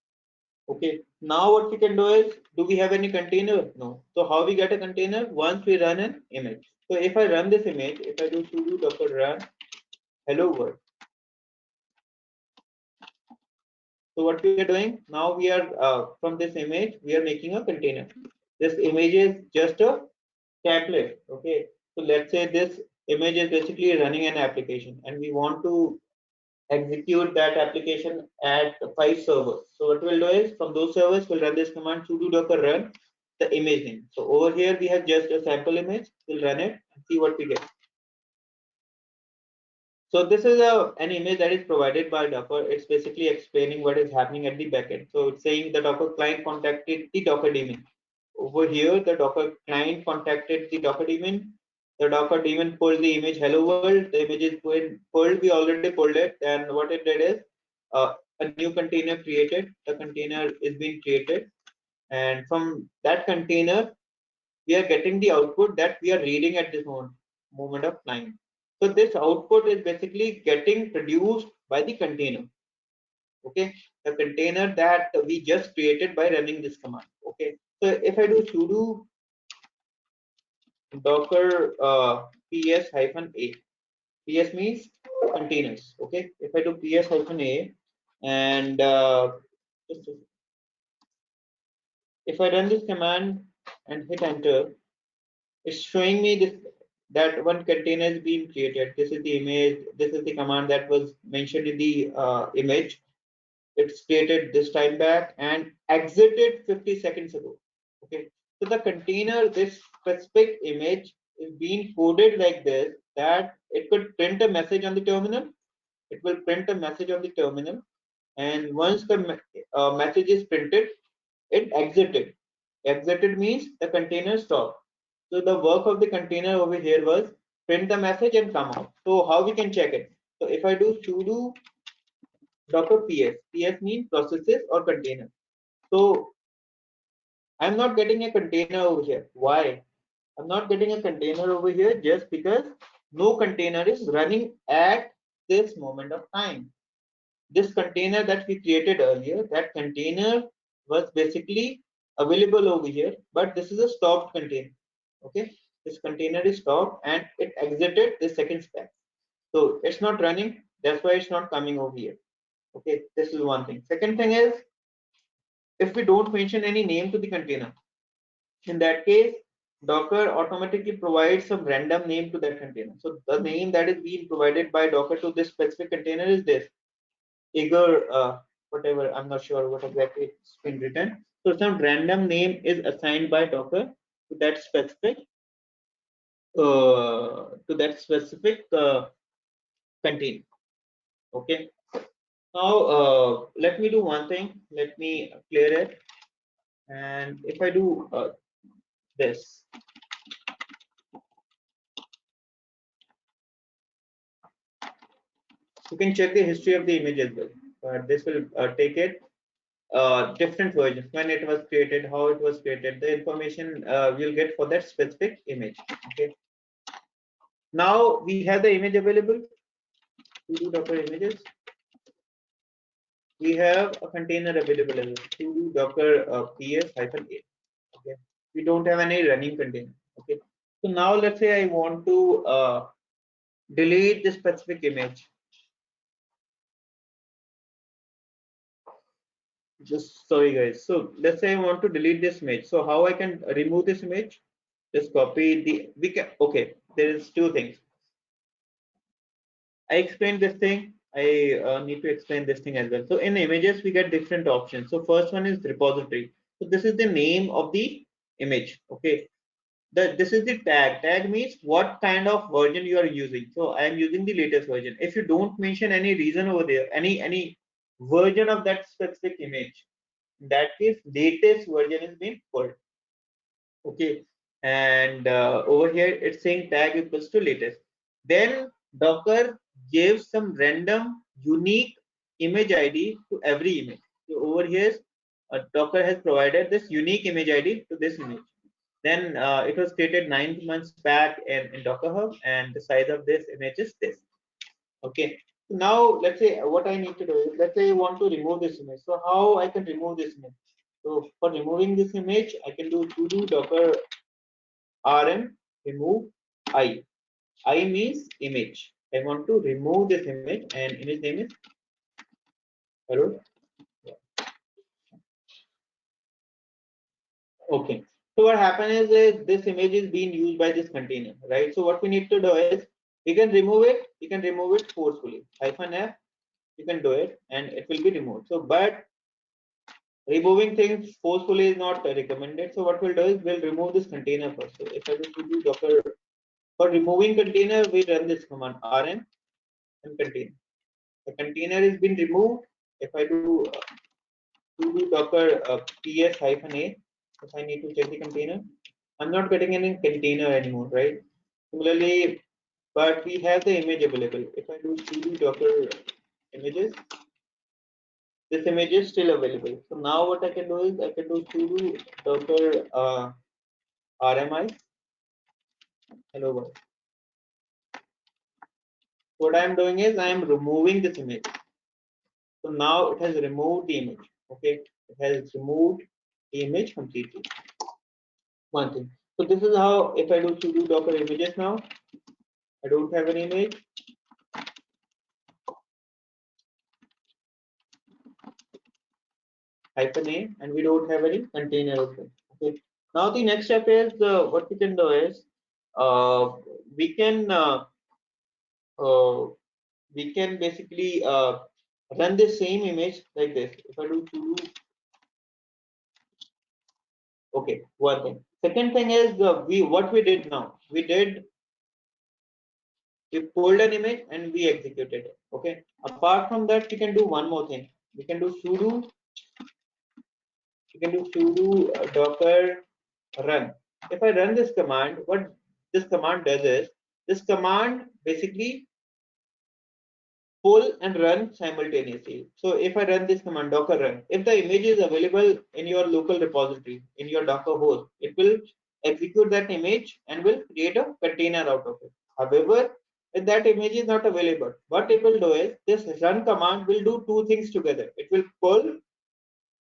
Okay. Now what we can do is, do we have any container? No. So how we get a container? Once we run an image. So if I run this image, if I do sudo docker run hello world. So what we are doing now, we are from this image we are making a container. This image is just a template. Okay. So let's say this image is basically running an application, and we want to execute that application at 5 servers. So what we'll do is, from those servers we'll run this command sudo docker run the image name. So over here we have just a sample image. We'll run it and see what we get. So this is an image that is provided by Docker. It's basically explaining what is happening at the backend. So it's saying the Docker client contacted the Docker daemon. Over here, the Docker client contacted the Docker daemon. The Docker daemon pulled the image hello world. The image is pulled. We already pulled it. And what it did is a new container created. The container is being created. And from that container, we are getting the output that we are reading at this moment of time. So this output is basically getting produced by the container. Okay, the container that we just created by running this command. Okay, so if I do sudo docker ps-a, ps means containers. Okay, if I do ps-a and if I run this command and hit enter, it's showing me this, that one container is being created. This is the image. This is the command that was mentioned in the image. It's created this time back and exited 50 seconds ago. Okay, so the container, this specific image is being coded like this, that it could print a message on the terminal. It will print a message on the terminal, and once the message is printed, it exited. Exited means the container stopped. So the work of the container over here was print the message and come out. So how we can check it? So if I do sudo docker ps means processes or container. So I'm not getting a container over here. Why? I'm not getting a container over here just because no container is running at this moment of time. This container that we created earlier, that container was basically available over here, but this is a stopped container. Okay, this container is stopped and it exited the second stack. So it's not running, that's why it's not coming over here. Okay, this is one thing. Second thing is, if we don't mention any name to the container, in that case Docker automatically provides some random name to that container. So the name that is being provided by Docker to this specific container is this Igor, whatever, I'm not sure what exactly it's been written. So some random name is assigned by Docker to that specific container. Okay. Now let me do one thing. Let me clear it. And if I do this, you can check the history of the image as well. This will take it different versions, when it was created, how it was created, the information we'll get for that specific image. Okay, now we have the image available. Sudo docker images, we have a container available as well. Sudo docker ps-a. Okay, we don't have any running container. Okay, so now let's say I want to delete this specific image. Just sorry guys, so let's say I want to delete this image. So how I can remove this image? Just copy the, we can, okay, there is two things. I explained this thing. I need to explain this thing as well. So in images, we get different options. So first one is repository. So this is the name of the image. Okay. This is the tag. Tag means what kind of version you are using. So I am using the latest version. If you don't mention any reason over there, any version of that specific image, in that case, latest version is being pulled. Okay, and over here it's saying tag equals to latest. Then Docker gives some random unique image ID to every image. So over here, Docker has provided this unique image ID to this image. Then it was created 9 months back in Docker Hub, and the size of this image is this. Okay. So now let's say what I need to do is, let's say I want to remove this image. So how I can remove this image? So for removing this image, I can do sudo docker rm remove I. I means image. I want to remove this image, and image name is hello. Okay. So what happens is this image is being used by this container, right? So what we need to do is we can remove it. You can remove it forcefully. -f. You can do it, and it will be removed. So, but removing things forcefully is not recommended. So what we'll do is we'll remove this container first. So if I do docker for removing container, we run this command rm and container. The container is been removed. If I do docker ps-a, if I need to check the container, I'm not getting any container anymore, right? Similarly, but we have the image available. If I do sudo docker images, this image is still available. So now what I can do is I can do sudo docker rmi hello world. What I am doing is I am removing this image. So now it has removed the image. Okay, it has removed the image completely. One thing. So this is how, if I do sudo docker images now, I don't have an image. -a, and we don't have any container open. Okay. Now the next step is what we can do is we can basically run the same image like this. If I do sudo, okay, one thing. Second thing is what we did now. We pulled an image and we executed it. Okay. Apart from that, we can do one more thing. We can do sudo. We can do sudo docker run. If I run this command, what this command does is this command basically pull and run simultaneously. So if I run this command docker run, if the image is available in your local repository, in your Docker host, it will execute that image and will create a container out of it. However, if that image is not available, what it will do is this run command will do two things together. It will pull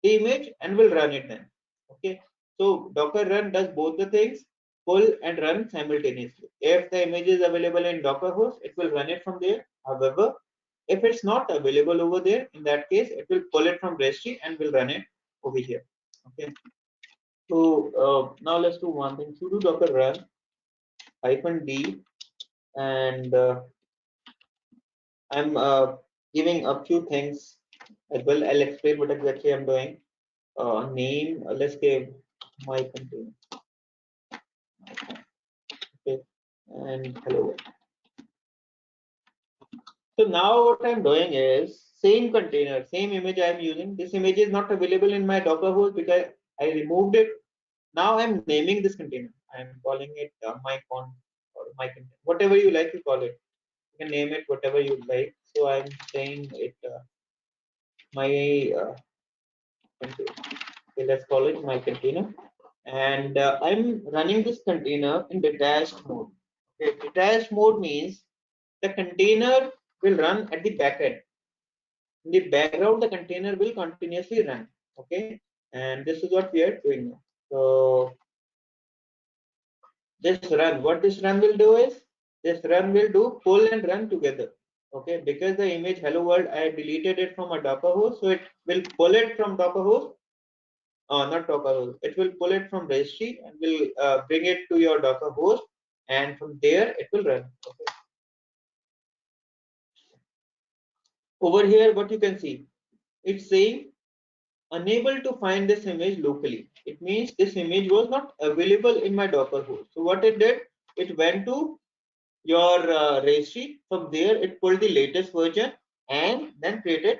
the image and will run it then. Okay. So Docker run does both the things, pull and run simultaneously. If the image is available in Docker host, it will run it from there. However, if it's not available over there, in that case, it will pull it from registry and will run it over here. Okay. So now let's do one thing. Sudo docker run -d, and I'm giving a few things as well. I'll explain what exactly I'm doing. Name. Let's give my container. Okay, and hello. So now what I'm doing is same container, same image I'm using. This image is not available in my Docker host because I removed it. Now I'm naming this container. I'm calling it my con or my container, whatever you like to call it. You can name it whatever you like. So I'm saying it my container. Okay, let's call it my container. And I'm running this container in detached mode. Okay, detached mode means the container will run at the backend. In the background, the container will continuously run. Okay, and this is what we are doing now. So this run, what this run will do is this run will do pull and run together. Okay, because the image hello world I deleted it from a Docker host, so it will pull it from Docker host. Not Docker host. It will pull it from registry and will bring it to your Docker host, and from there it will run. Okay. Over here, what you can see, it's saying unable to find this image locally. It means this image was not available in my Docker host. So what it did, it went to your registry. From there, it pulled the latest version and then created,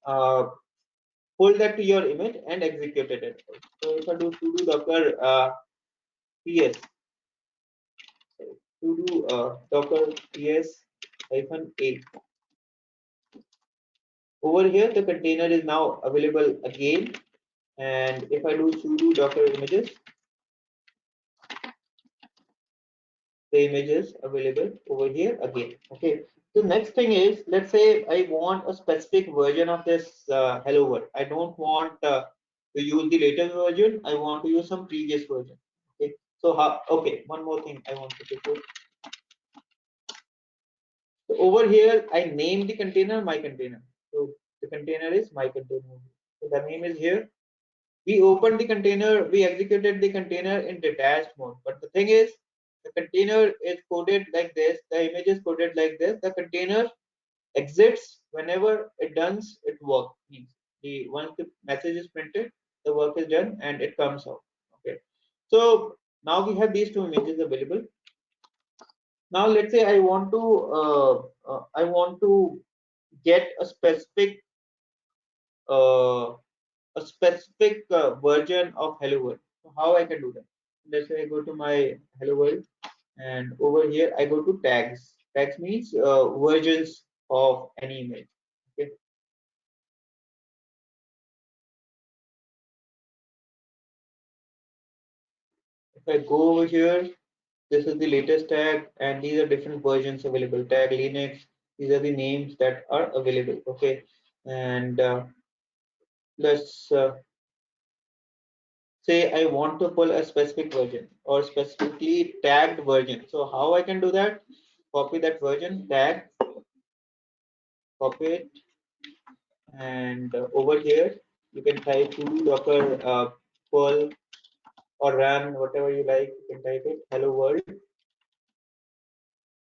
pulled that to your image and executed it. So if I do sudo docker ps, sudo docker ps -a, over here the container is now available again. And if I do sudo docker images, the image is available over here again. Okay, the next thing is, let's say I want a specific version of this hello world. I don't want to use the latest version, I want to use some previous version. Okay, so how, okay, one more thing I want to do. So over here I name the container my container. So the container is my container, so the name is here. We opened the container, we executed the container in detached mode, but the thing is, the container is coded like this, the image is coded like this, the container exits whenever it does its work. Means the once the message is printed, the work is done and it comes out. Okay, so now we have these two images available. Now let's say I want to get uh, a specific version of hello world. So how I can do that? Let's say I go to my hello world, and over here I go to tags. Tags means versions of any image. Okay, if I go over here, this is the latest tag, and these are different versions available. Tag Linux, these are the names that are available. Okay, and let's say I want to pull a specific version or specifically tagged version. So how I can do that? Copy that version tag, copy it, and over here you can type sudo docker pull or run, whatever you like. You can type it hello world.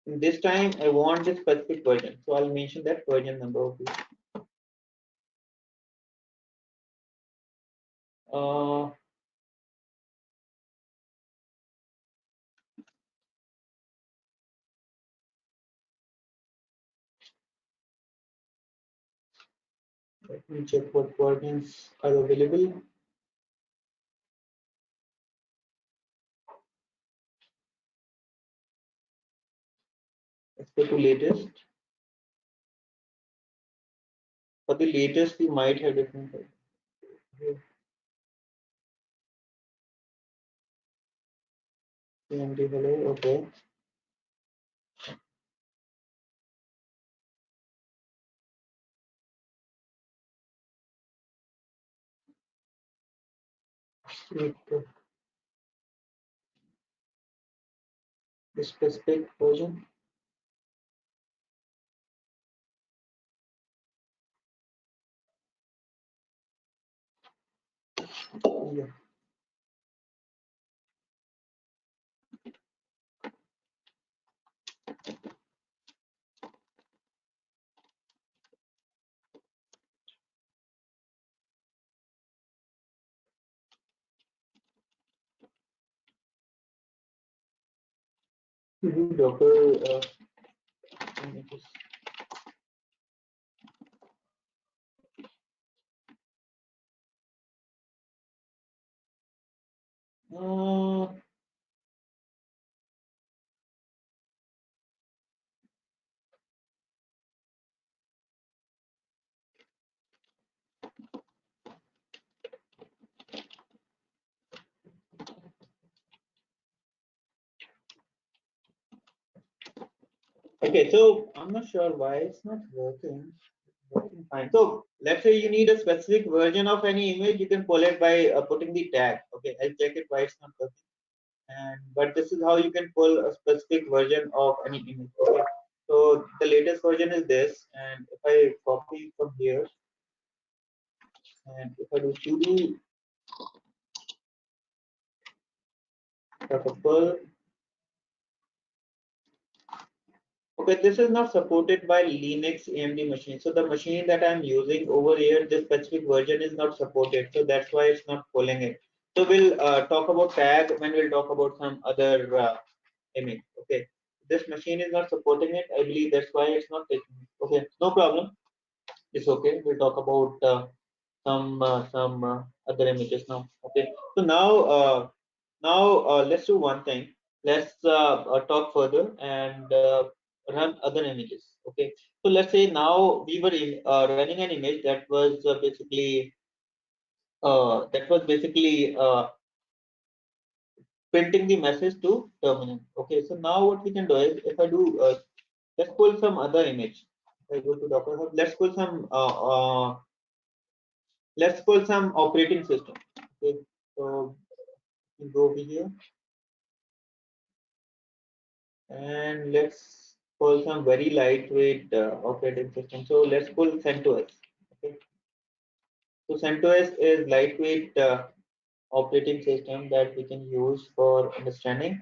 And this time I want this specific version, so I'll mention that version number. Okay. Uh, Let me check what versions are available. Let's go to latest. For the latest, we might have different. CMD hello. Okay. The specific version. Yeah. Docker images. Uh, okay, so I'm not sure why it's not working. Working fine. So let's say you need a specific version of any image, you can pull it by putting the tag. Okay, I'll check it why it's not working. And but this is how you can pull a specific version of any image. Okay, so the latest version is this, and if I copy from here, and if I do sudo pull, Okay, this is not supported by Linux AMD machine. So the machine that I'm using over here, this specific version is not supported. So that's why it's not pulling it. So we'll talk about tag when we'll talk about some other image. Okay, this machine is not supporting it. I believe that's why it's not taking it. Okay, no problem. It's okay. We'll talk about some other images now. Okay, so now let's do one thing. Let's talk further and run other images. Okay, so let's say now we were running an image that was basically printing the message to terminal. Okay, so now what we can do is if I do let's pull some other image. If I go to Docker Hub, let's pull some operating system. Okay, so we go over here and let's pull some very lightweight operating system. So let's pull CentOS. Okay, so CentOS is lightweight operating system that we can use for understanding.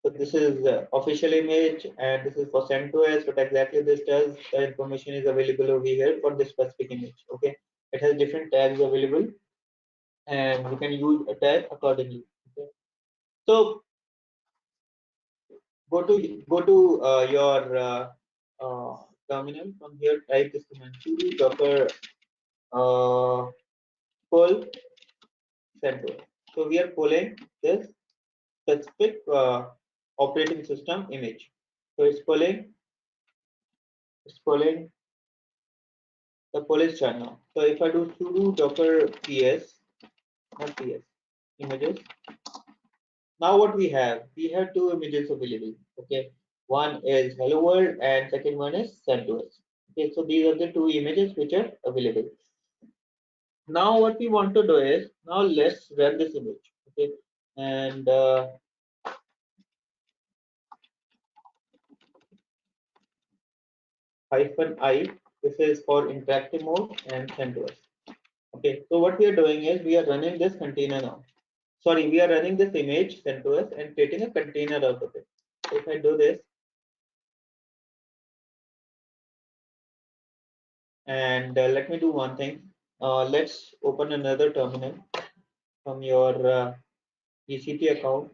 So this is official image and this is for CentOS. What exactly this does, the information is available over here for this specific image. Okay, it has different tags available and we can use a tag accordingly. Okay, so go to your terminal. From here, type this command sudo docker pull CentOS. So we are pulling this specific operating system image. So it's pulling the pull is done now. So if I do sudo docker ps, not ps, images. Now what we have two images available. Okay, one is hello world and second one is CentOS. Okay, so these are the two images which are available. Now what we want to do is now let's run this image. Okay, and -i, this is for interactive mode and CentOS. Okay, so what we are doing is we are running this container now. Sorry, we are running this image CentOS and creating a container out of it. So if I do this and let me do one thing. Let's open another terminal from your Gcp account.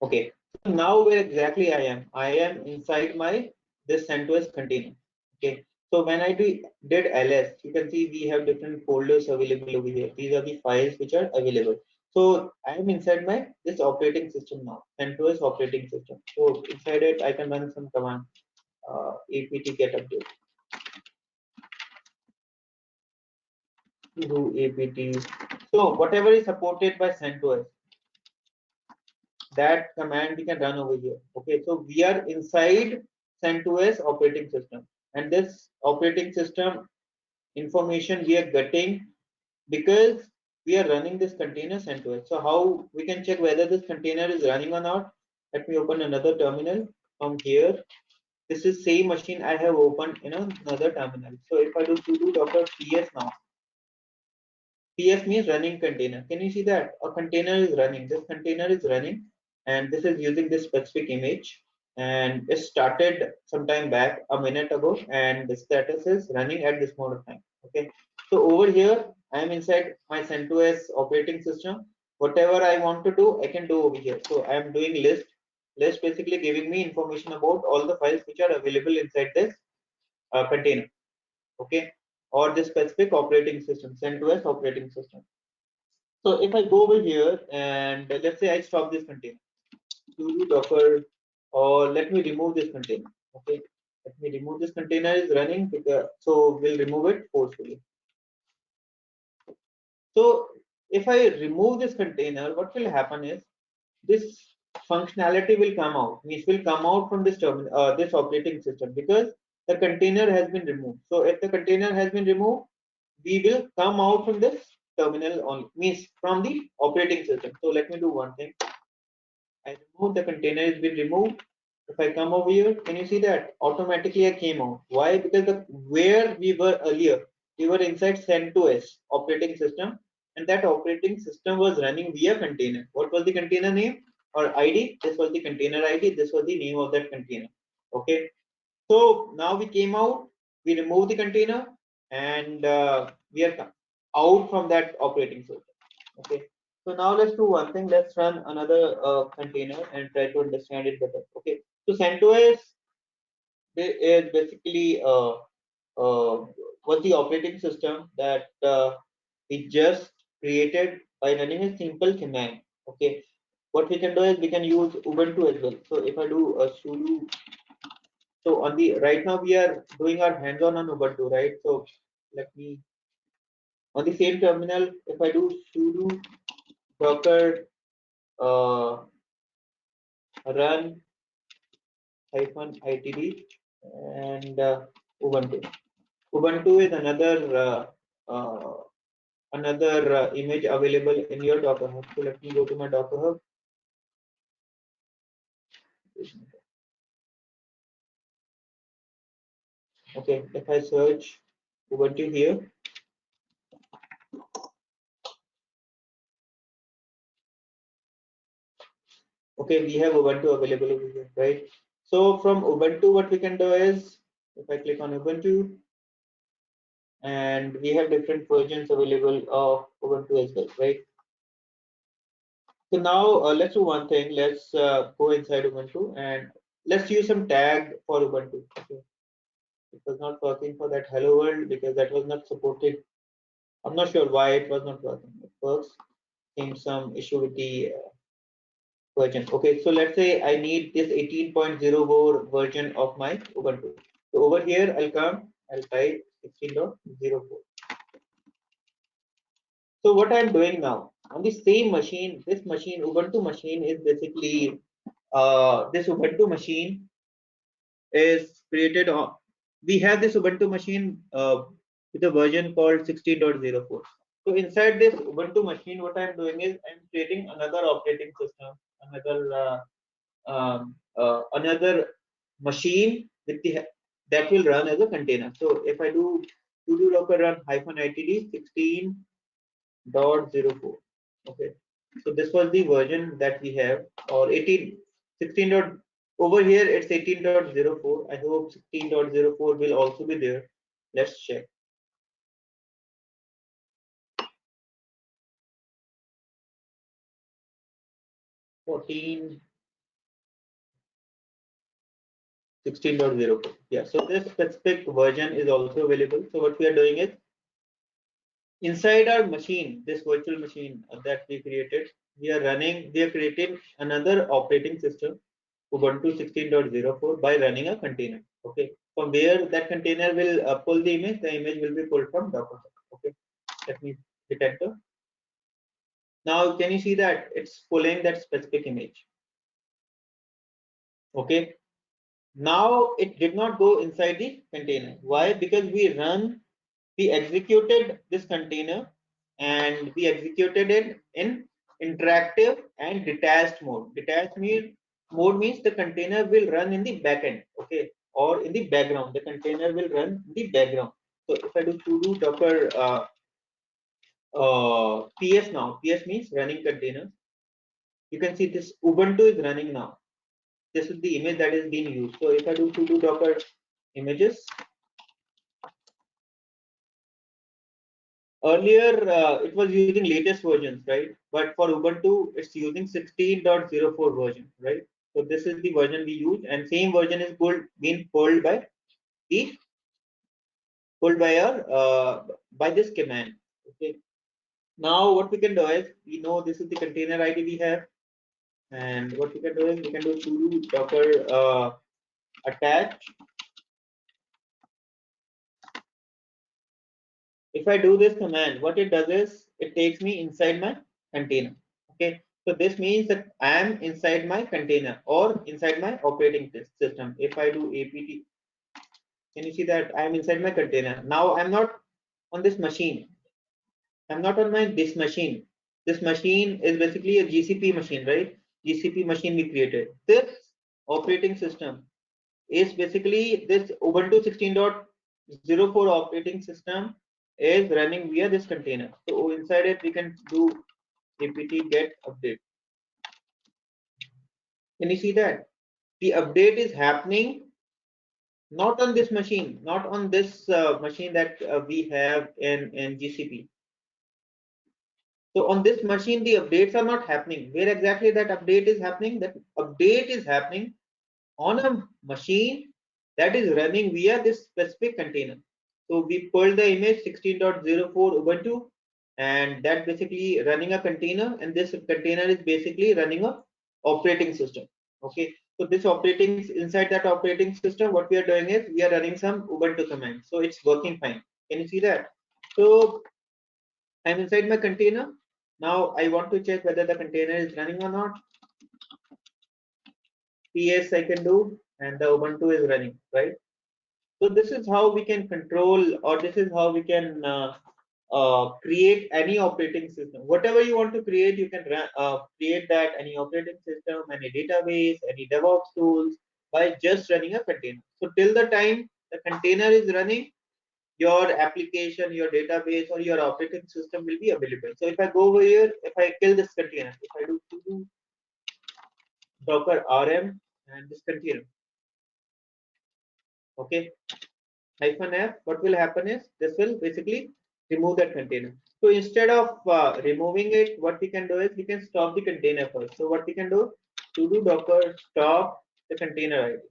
Okay, so now where exactly I am? I am inside my this CentOS container. Okay, so when I did ls, you can see we have different folders available over here. These are the files which are available. So I am inside my this operating system now, CentOS operating system. So inside it, I can run some command apt get update. Do apt. So whatever is supported by CentOS, that command we can run over here. Okay, so we are inside CentOS operating system, and this operating system information we are getting because we are running this container CentOS. So how we can check whether this container is running or not? Let me open another terminal from here. This is same machine I have opened in another terminal. So if I do sudo docker ps now, ps means running container. Can you see that a container is running? This container is running and this is using this specific image and it started some time back a minute ago and the status is running at this point of time. Okay, so over here I am inside my CentOS operating system. Whatever I want to do I can do over here. So I am doing list basically giving me information about all the files which are available inside this container. Okay, or this specific operating system, CentOS operating system. So if I go over here and let's say I stop this container, sudo docker, or let me remove this container. Okay, let me remove this container is running because so we'll remove it forcefully. So if I remove this container, what will happen is this functionality will come out. Means will come out from this terminal, this operating system because the container has been removed. So if the container has been removed, we will come out from this terminal only. Means from the operating system. So let me do one thing. I remove the container has been removed. If I come over here, can you see that automatically I came out? Why? Because where we were earlier, we were inside CentOS operating system, and that operating system was running via container. What was the container name or ID? This was the container ID. This was the name of that container. Okay. So now we came out, we removed the container, and we are out from that operating system. Okay. So now let's do one thing. Let's run another container and try to understand it better. Okay. So CentOS is basically was the operating system that we just created by running a simple command. Okay. What we can do is we can use Ubuntu as well. So if I do a sudo, so on the right now we are doing our hands-on on Ubuntu, right? So let me on the same terminal, if I do sudo docker run -itd and Ubuntu. Ubuntu is uh, another image available in your Docker Hub. So let me go to my Docker Hub. Okay, if I search Ubuntu here, okay, we have Ubuntu available over here, right? So from Ubuntu, what we can do is, if I click on Ubuntu, and we have different versions available of Ubuntu as well, right? So now let's do one thing. Let's go inside Ubuntu and let's use some tag for Ubuntu. Okay. It was not working for that hello world because that was not supported. I'm not sure why it was not working. It works. Seems some issue with the version. Okay, so let's say I need this 18.04 version of my Ubuntu. So over here I'll come, I'll type 16.04. So what I'm doing now on the same machine, this machine, Ubuntu machine is basically this Ubuntu machine is created on. We have this Ubuntu machine with a version called 16.04. So inside this Ubuntu machine, what I'm doing is I'm creating another operating system, another machine with the that will run as a container. So if I do sudo docker run -itd 16.04. Okay, so this was the version that we have, or 16. Over here it's 18.04. I hope 16.04 will also be there. Let's check. 14 16.04. Yeah, so this specific version is also available. So what we are doing is inside our machine, this virtual machine that we created, we are creating another operating system, Ubuntu 16.04, by running a container. Okay, from where that container will pull the image will be pulled from Docker. Okay, let me hit enter. Now can you see that it's pulling that specific image? Okay, now it did not go inside the container. Why? Because we executed this container and we executed it in interactive and detached mode. Mode means the container will run in the backend, okay, or in the background. The container will run in the background. So if I do sudo docker ps now, ps means running container. You can see this Ubuntu is running now. This is the image that is being used. So if I do sudo docker images, earlier it was using latest versions, right? But for Ubuntu it's using 16.04 version, right? So this is the version we use, and same version is being pulled by the by this command. Okay, now what we can do is, we know this is the container ID we have, and what we can do is we can do sudo docker attach. If I do this command, what it does is it takes me inside my container. Okay, so this means that I am inside my container or inside my operating system. If I do apt, can you see that I am inside my container? Now I'm not on this machine. I'm not on this machine. This machine is basically a GCP machine, right? GCP machine we created. This operating system is basically this Ubuntu 16.04 operating system is running via this container. So inside it we can do apt get update. Can you see that the update is happening not on this machine, not on this machine that we have in GCP. So on this machine, the updates are not happening. Where exactly that update is happening? That update is happening on a machine that is running via this specific container. So we pulled the image 16.04 Ubuntu, and that basically running a container, and this container is basically running a operating system. Okay, so this operating inside that operating system, what we are doing is we are running some Ubuntu commands. So it's working fine. Can you see that? So I'm inside my container. Now I want to check whether the container is running or not. PS I can do, and the Ubuntu is running, right? So this is how we can control, or this is how we can create any operating system. Whatever you want to create, you can create that, any operating system, any database, any DevOps tools, by just running a container. So till the time the container is running, your application, your database, or your operating system will be available. So if I go over here, if I kill this container, if I do sudo docker rm and this container, okay, -f, what will happen is this will basically remove that container. So instead of removing it, what we can do is we can stop the container first. So what we can do, sudo docker stop the container ID.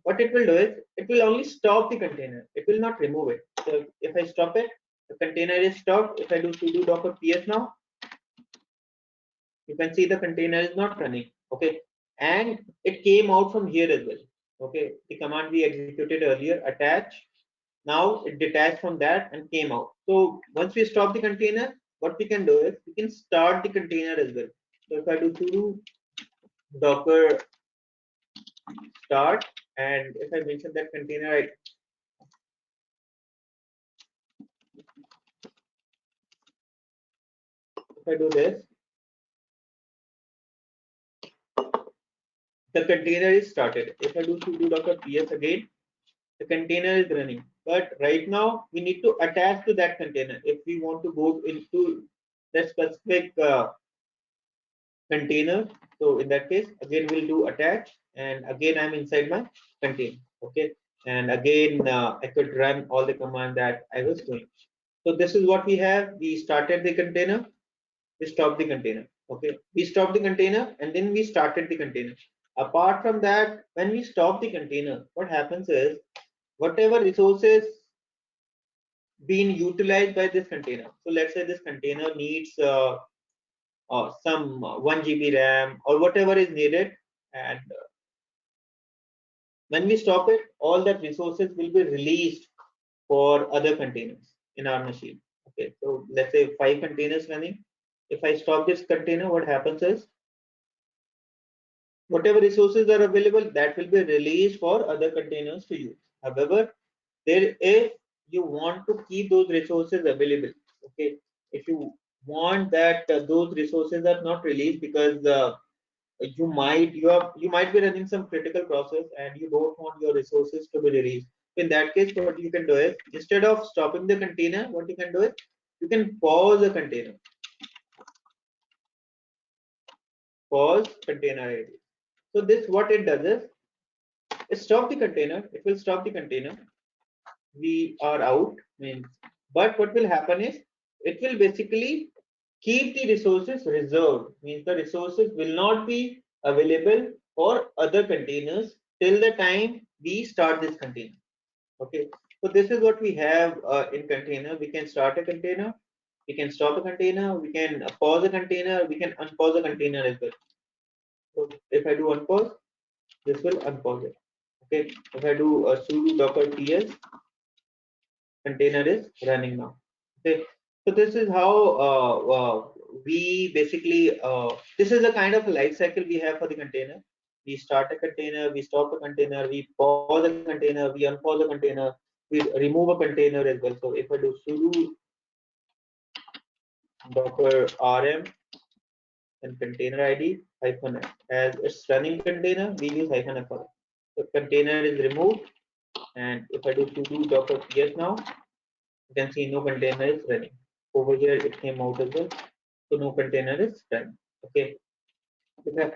What it will do is it will only stop the container. It will not remove it. So if I stop it, the container is stopped. If I do sudo docker ps now, you can see the container is not running. Okay, and it came out from here as well. Okay, the command we executed earlier, attach, now it detached from that and came out. So once we stop the container, what we can do is we can start the container as well. So if I do sudo docker start, and if I mention that container, if I do this, the container is started. If I do sudo docker ps again, the container is running. But right now we need to attach to that container if we want to go into that specific container. So in that case, again we'll do attach, and again I'm inside my container. Okay, and again I could run all the command that I was doing. So this is what we have. We started the container, we stopped the container. Okay, we stopped the container and then we started the container. Apart from that, when we stop the container, what happens is whatever resources being utilized by this container. So let's say this container needs some 1 GB RAM or whatever is needed, and when we stop it, all that resources will be released for other containers in our machine. Okay, so let's say 5 containers running. If I stop this container, what happens is whatever resources are available, that will be released for other containers to use. However, there if you want to keep those resources available, okay, if you want that those resources are not released because you might be running some critical process and you don't want your resources to be released. In that case, what you can do is instead of stopping the container, what you can do is you can pause the container, pause container ID. So this what it does is it stop the container, it will stop the container, we are out means, but what will happen is it will basically keep the resources reserved, means the resources will not be available for other containers till the time we start this container. Okay, so this is what we have in container. We can start a container, we can stop a container, we can pause a container, we can unpause a container as well. So if I do unpause, this will unpause it. Okay, if I do sudo docker ts, container is running now. Okay, so this is how we basically this is a kind of life cycle we have for the container. We start a container, we stop a container, we pause a container, we unpause a container, we remove a container as well. So if I do sudo docker rm and container ID hyphen f. As it's running container, we use hyphen f for it. So container is removed, and if I do sudo docker ps now, you can see no container is running. Over here it came out as well, so no container is running. Okay.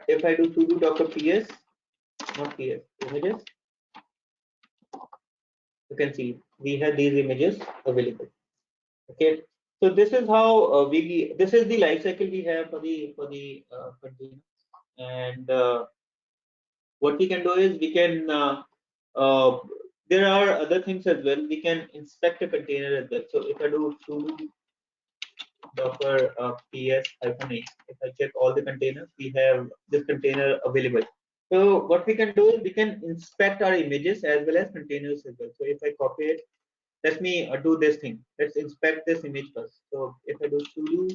If I do sudo docker ps, not ps, images, you can see we have these images available. Okay, so this is how this is the life cycle we have for the container. And what we can do is we can uh, there are other things as well. We can inspect a container as well. So if I do sudo docker ps hyphen -a, if I check all the containers, we have this container available. So what we can do is we can inspect our images as well as containers as well. So if I copy it, let me do this thing. Let's inspect this image first. So if I do sudo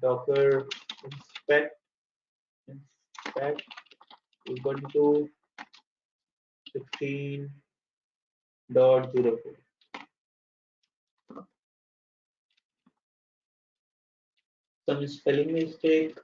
docker inspect Ubuntu 16.04. Some spelling mistake.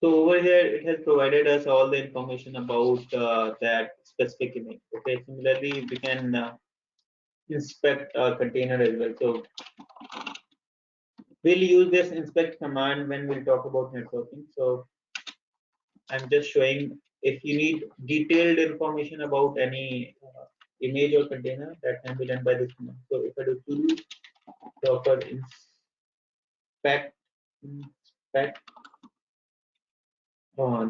So over here, it has provided us all the information about that specific image. Okay. Similarly, we can inspect our container as well. So we'll use this inspect command when we'll talk about networking. So I'm just showing if you need detailed information about any image or container, that can be done by this command. So if I do sudo docker inspect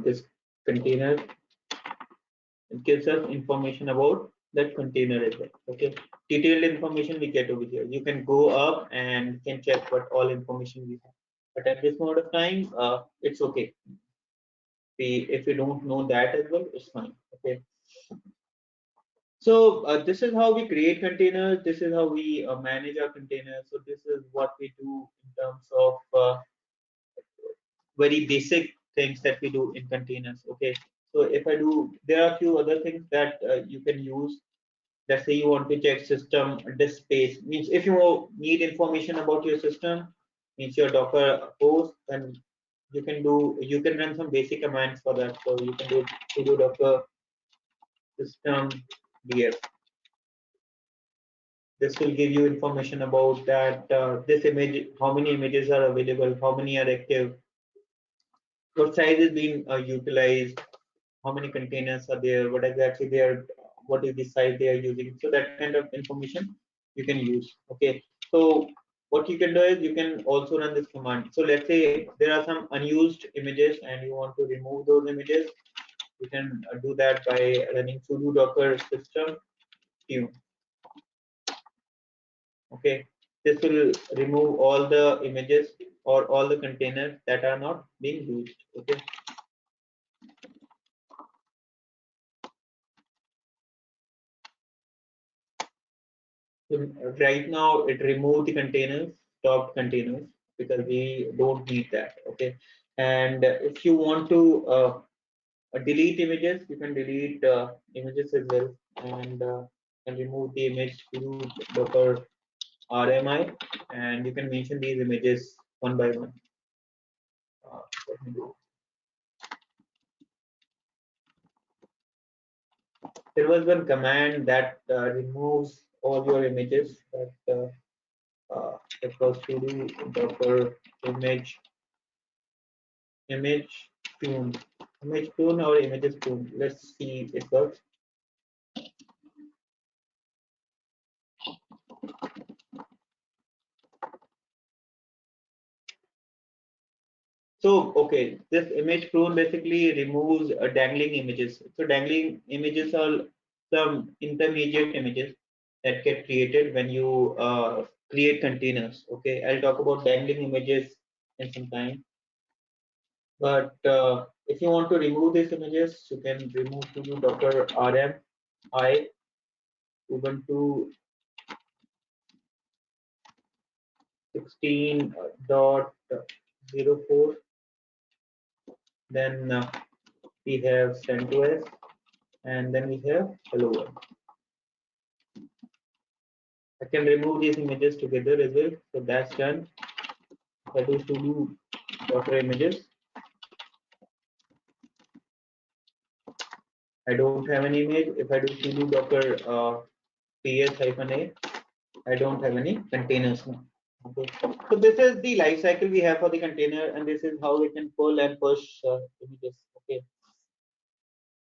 this container, it gives us information about that container as well. Okay, detailed information we get over here. You can go up and can check what all information we have. But at this moment of time, it's okay. If we don't know that as well, it's fine. Okay. So this is how we create containers. This is how we manage our containers. So this is what we do in terms of very basic things that we do in containers. Okay. So if I do, there are a few other things that you can use. Let's say you want to check system disk space. Means if you need information about your system, means your Docker host, then you can run some basic commands for that. So you can do sudo docker system df. This will give you information about that this image, how many images are available, how many are active, what size is being utilized, how many containers are there, what exactly they are, what is the size they are using. So that kind of information you can use. Okay, so what you can do is you can also run this command. So let's say there are some unused images and you want to remove those images. You can do that by running sudo docker system tune. Okay, this will remove all the images or all the containers that are not being used. Okay. So right now it removed the containers, stopped containers, because we don't need that. Okay. And if you want to delete images, you can delete images as well, and can remove the image to docker rmi, and you can mention these images one by one. Let me do. There was one command that removes all your images. It was sudo docker image tune or images tune. Let's see if it works. So okay, this image prune basically removes dangling images. So dangling images are some intermediate images that get created when you create containers. Okay, I'll talk about dangling images in some time. But if you want to remove these images, you can remove sudo docker rm I Ubuntu 16.04. Then we have CentOS, and then we have hello world. I can remove these images together as well. So that's done. I do sudo docker images. I don't have any image. If I do sudo docker ps-a, I don't have any containers now. Okay. So this is the life cycle we have for the container, and this is how we can pull and push images. Okay.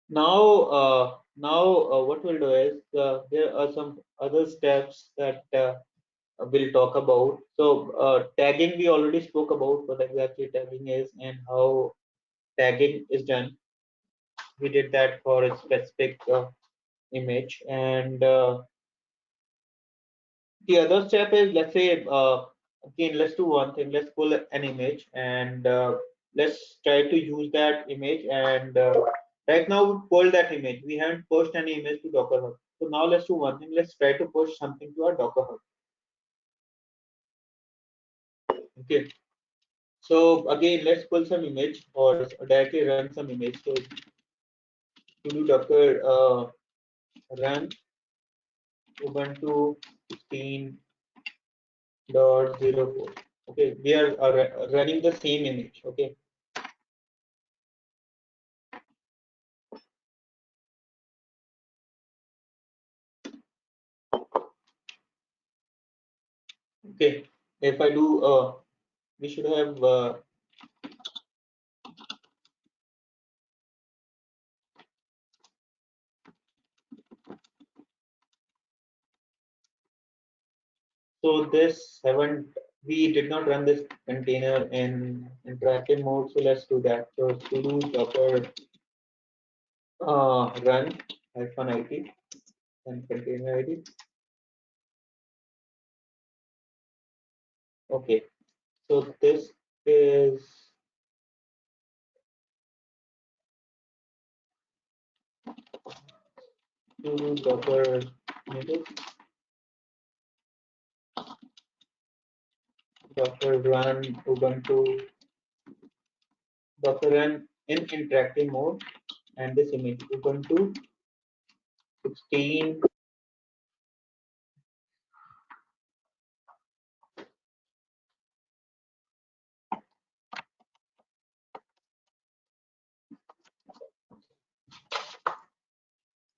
Now what we'll do is there are some other steps that we'll talk about. So tagging we already spoke about what exactly tagging is and how tagging is done. We did that for a specific image, and the other step is, let's say again, let's do one thing. Let's pull an image and let's try to use that image, and right now we pulled that image. We haven't pushed any image to Docker Hub. So now let's do one thing. Let's try to push something to our Docker Hub. Okay. So again, let's pull some image or directly run some image. So to do Docker run Ubuntu 16.04. Okay, we are running the same image. Okay. Okay. If I do, we should have so this haven't, we did not run this container in interactive mode, so let's do that. So sudo docker run -it and container id. Okay, so this is sudo docker docker run Ubuntu docker run in interactive mode, and this image Ubuntu 16.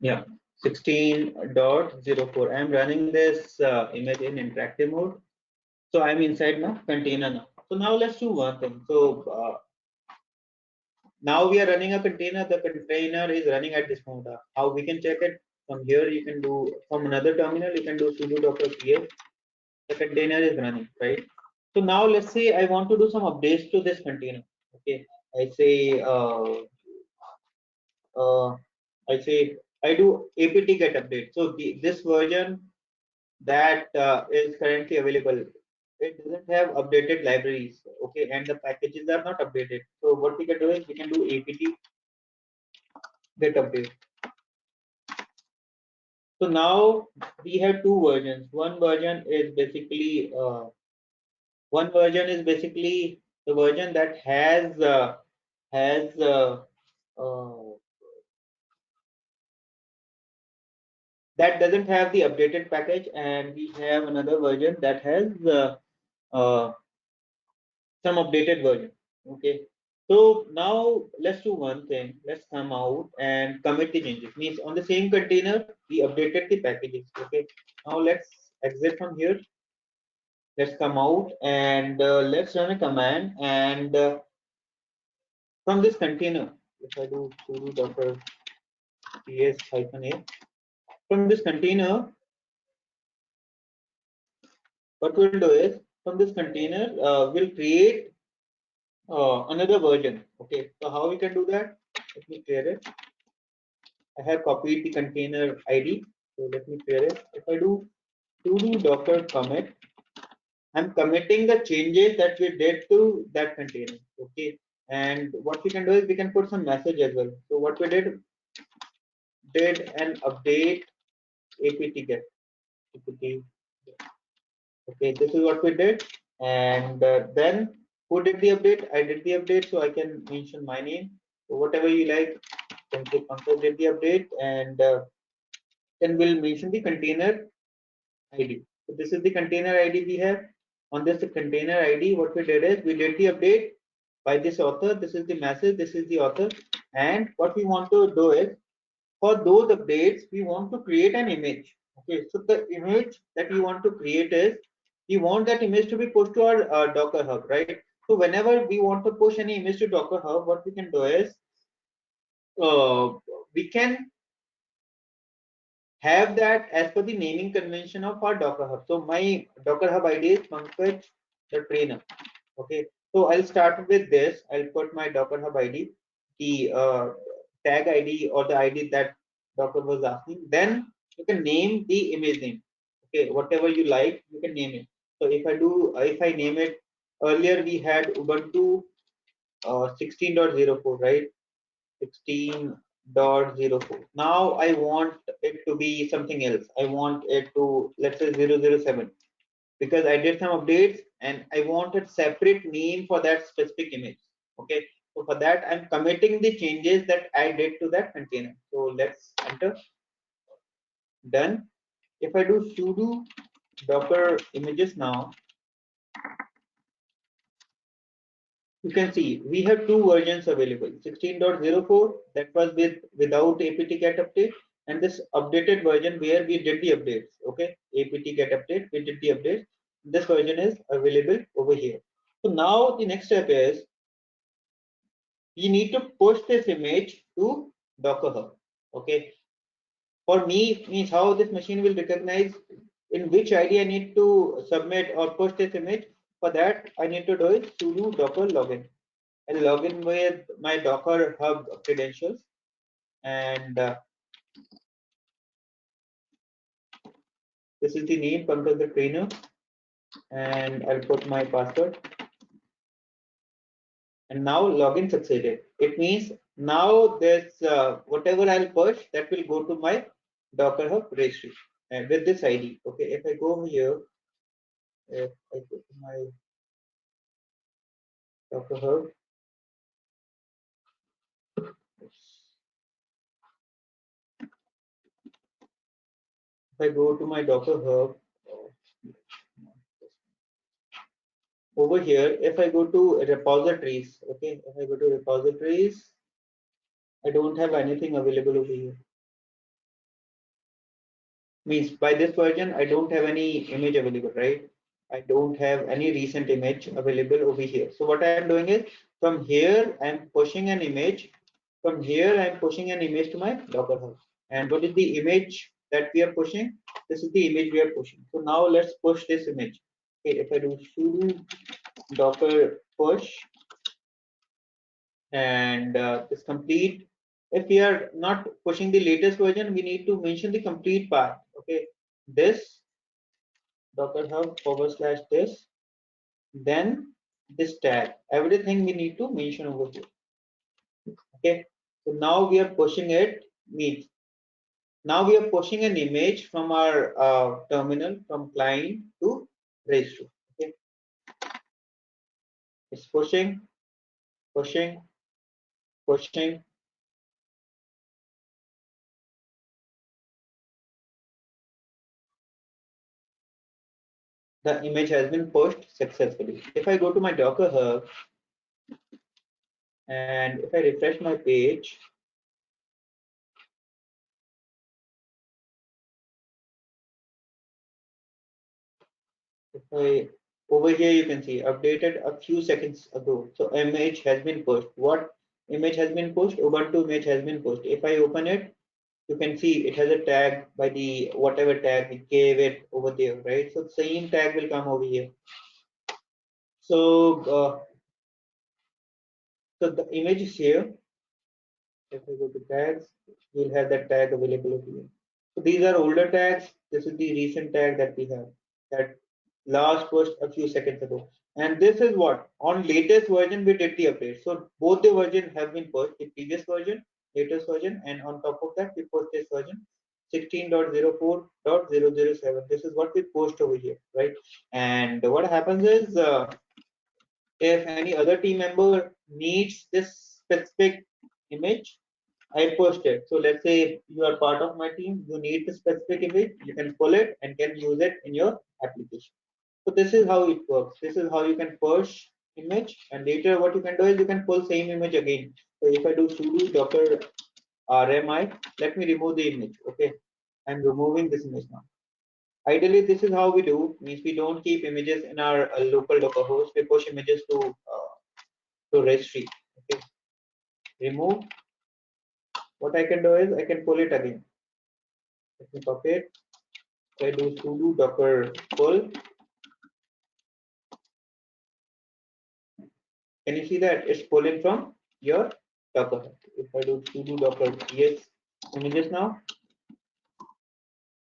Yeah, 16.04. I'm running this image in interactive mode. So I'm inside my container now. So now let's do one thing. So now we are running a container. The container is running at this point. How we can check it? From here, you can do from another terminal. You can do sudo docker ps. The container is running, right? So now let's say I want to do some updates to this container. Okay, I say uh, I do apt get update. So this version that is currently available, it doesn't have updated libraries. Okay, and the packages are not updated. So what we can do is we can do apt get update. So now we have two versions. One version is basically the version that has uh, that doesn't have the updated package, and we have another version that has uh, some updated version. Okay, so now let's do one thing. Let's come out and commit the changes. Means on the same container we updated the packages. Okay, now let's exit from here. Let's come out and let's run a command, and from this container, if I do sudo docker ps-a, from this container, what we'll do is from this container we'll create another version. Okay, so how we can do that? Let me clear it. I have copied the container ID, so let me clear it. If I do sudo docker commit, I'm committing the changes that we did to that container. Okay, and what we can do is we can put some message as well. So what we did, did an update apt get apt. Okay, this is what we did. And then who did the update? I did the update, so I can mention my name. So whatever you like, can say Pankaj did the update, and then we'll mention the container ID. So this is the container ID we have. On this container ID, what we did is we did the update by this author. This is the message. This is the author. And what we want to do is for those updates, we want to create an image. Okay, so the image that we want to create is we want that image to be pushed to our Docker Hub, right? So whenever we want to push any image to Docker Hub, what we can do is uh, we can have that as per the naming convention of our Docker Hub. So my Docker Hub ID is Pankaj the trainer. Okay, so I'll start with this. I'll put my Docker Hub ID, the tag ID or the ID that Docker was asking. Then you can name the image name. Okay, whatever you like, you can name it. So if I name it, earlier we had Ubuntu 16.04, right? 16.04. Now I want it to be something else. I want it to, let's say, 007, because I did some updates and I want a separate name for that specific image. Okay, so for that I'm committing the changes that I did to that container. So let's enter. Done. If I do sudo docker images now, you can see we have two versions available: 16.04 that was without apt-get update, and this updated version where we did the updates. Okay, apt-get update, we did the updates. This version is available over here. So now the next step is we need to push this image to Docker Hub. Okay, for me means how this machine will recognize in which ID I need to submit or push this image. For that I need to do is sudo docker login. I'll log in with my Docker Hub credentials, and this is the name, Pankaj the trainer, and I'll put my password. And now login succeeded. It means now this whatever I'll push, that will go to my Docker Hub registry and with this ID. Okay, if I go here, if I go to my Docker Hub, if I go to my Docker Hub, over here, if I go to repositories, okay, if I go to repositories, I don't have anything available over here. Means by this version, I don't have any image available, right? I don't have any recent image available over here. So what I am doing is from here, I'm pushing an image. From here, I'm pushing an image to my Docker Hub. And what is the image that we are pushing? This is the image we are pushing. So now let's push this image. Okay, if I do sudo docker push and this complete, if we are not pushing the latest version, we need to mention the complete path. Okay, this docker hub / this, then this tag, everything we need to mention over here. Okay, so now we are pushing it, means now we are pushing an image from our terminal, from client to registry. Okay, it's pushing, pushing, pushing. The image has been pushed successfully. If I go to my Docker Hub and if I refresh my page, if I over here you can see updated a few seconds ago. So image has been pushed. What image has been pushed? Ubuntu image has been pushed. If I open it, you can see it has a tag by the whatever tag we gave it over there, right? So same tag will come over here. So the image is here. If I go to tags, you'll have that tag available over here. So these are older tags. This is the recent tag that we have, that last pushed a few seconds ago. And this is what on latest version we did the update. So both the versions have been pushed, the previous version latest version, and on top of that we post this version 16.04.007. This is what we post over here, right? And what happens is if any other team member needs this specific image, I post it. So let's say you are part of my team, you need the specific image, you can pull it and can use it in your application. So this is how it works. This is how you can push image, and later what you can do is you can pull same image again. So if I do sudo docker rmi, let me remove the image. Okay, I'm removing this image now. Ideally, this is how we do. Means we don't keep images in our local Docker host. We push images to registry. Okay, remove. What I can do is I can pull it again. Let me copy it. So I do sudo docker pull. Can you see that it's pulling from your Docker? If I do sudo docker yes images now,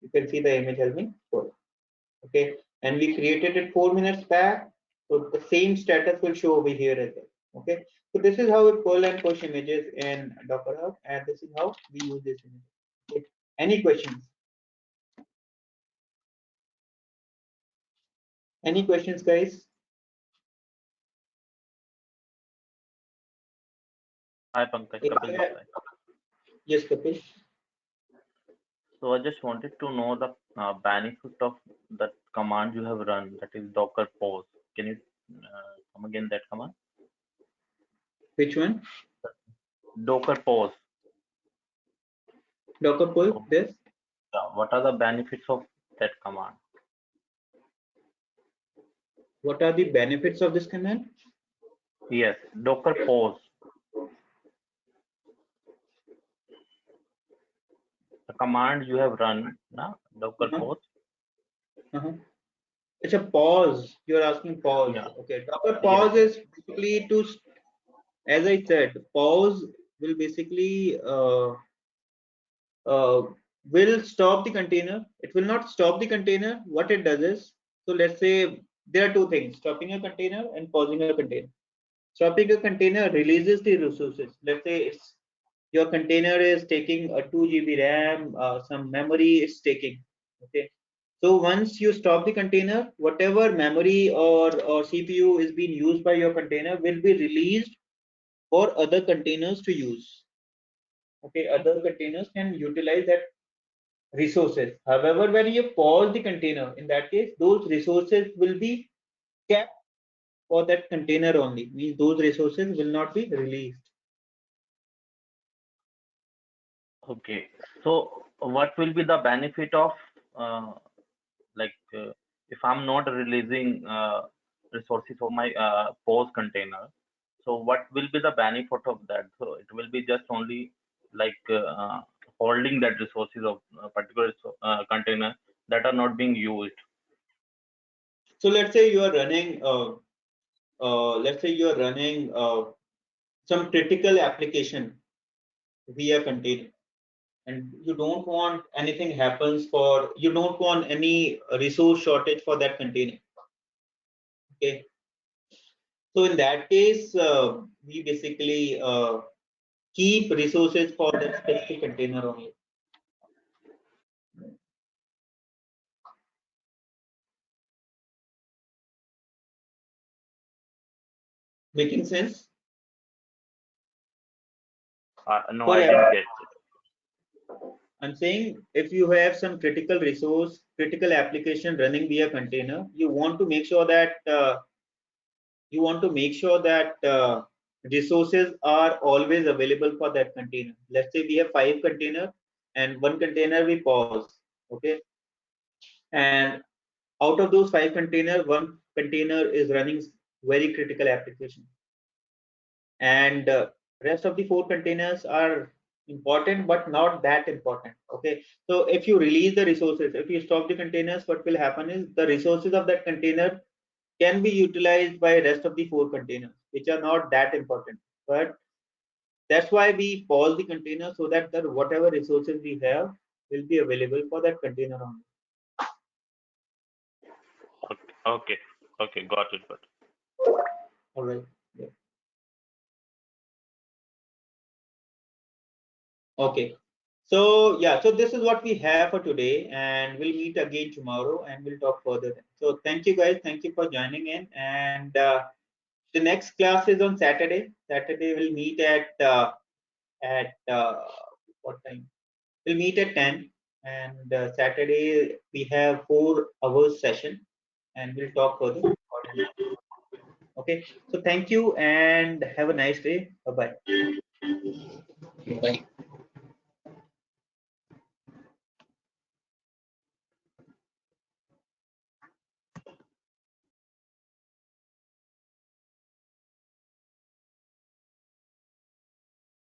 you can see the image has been pulled. Okay, and we created it 4 minutes back, so the same status will show over here as well. Okay, so this is how we pull and push images in Docker Hub, and this is how we use this image. Okay, any questions? Any questions, guys?
Hi Pankaj,
If
Kapil
I
this
have-
side.
yes, Kapil.
So I just wanted to know the benefit of that command you have run, that is docker pause. Can you come again that command?
Which one?
Docker pause.
Docker pull
So,
this.
what are the benefits of that command?
What are the benefits of this command?
Yes, docker pause. The command you have run, na, docker
Uh-huh.
pause.
Uh-huh. It's a pause. You're asking pause.
Yeah,
Okay. Docker
yes,
pause is basically to, as I said, pause will basically uh, will stop the container. It will not stop the container. What it does is, so let's say there are two things: stopping a container and pausing a container. Stopping a container releases the resources. Let's say it's your container is taking a 2 GB RAM, some memory is taking. Okay. So once you stop the container, whatever memory or CPU is being used by your container will be released for other containers to use. Okay, other containers can utilize that resources. However, when you pause the container, in that case, those resources will be kept for that container only. Means those resources will not be released.
okay. So what will be the benefit of like if I'm not releasing resources for my pause container, so what will be the benefit of that? So it will be just only like holding that resources of a particular container that are not being used.
So let's say you are running let's say you are running some critical application via container, and you don't want anything happens for, you don't want any resource shortage for that container. Okay, so in that case we basically keep resources for that specific container only. Making sense?
No,
For
I didn't get it.
I'm saying if you have some critical resource, critical application running via container, you want to make sure that resources are always available for that container. Let's say we have 5 container and one container we pause. Okay, and out of those 5 container, one container is running very critical application, and rest of the 4 containers are important but not that important. Okay, so if you release the resources, if you stop the containers, what will happen is the resources of that container can be utilized by rest of the 4 containers which are not that important. But that's why we pause the container, so that the whatever resources we have will be available for that container only.
Okay, okay, okay, got it, got it.
All right. Yeah. Okay. So yeah, so this is what we have for today, and we'll meet again tomorrow and we'll talk further. So thank you guys. Thank you for joining in. And the next class is on Saturday. Saturday we'll meet at what time? We'll meet at 10. And Saturday we have 4 hours session, and we'll talk further. Okay. So thank you and have a nice day. Bye bye.
Bye.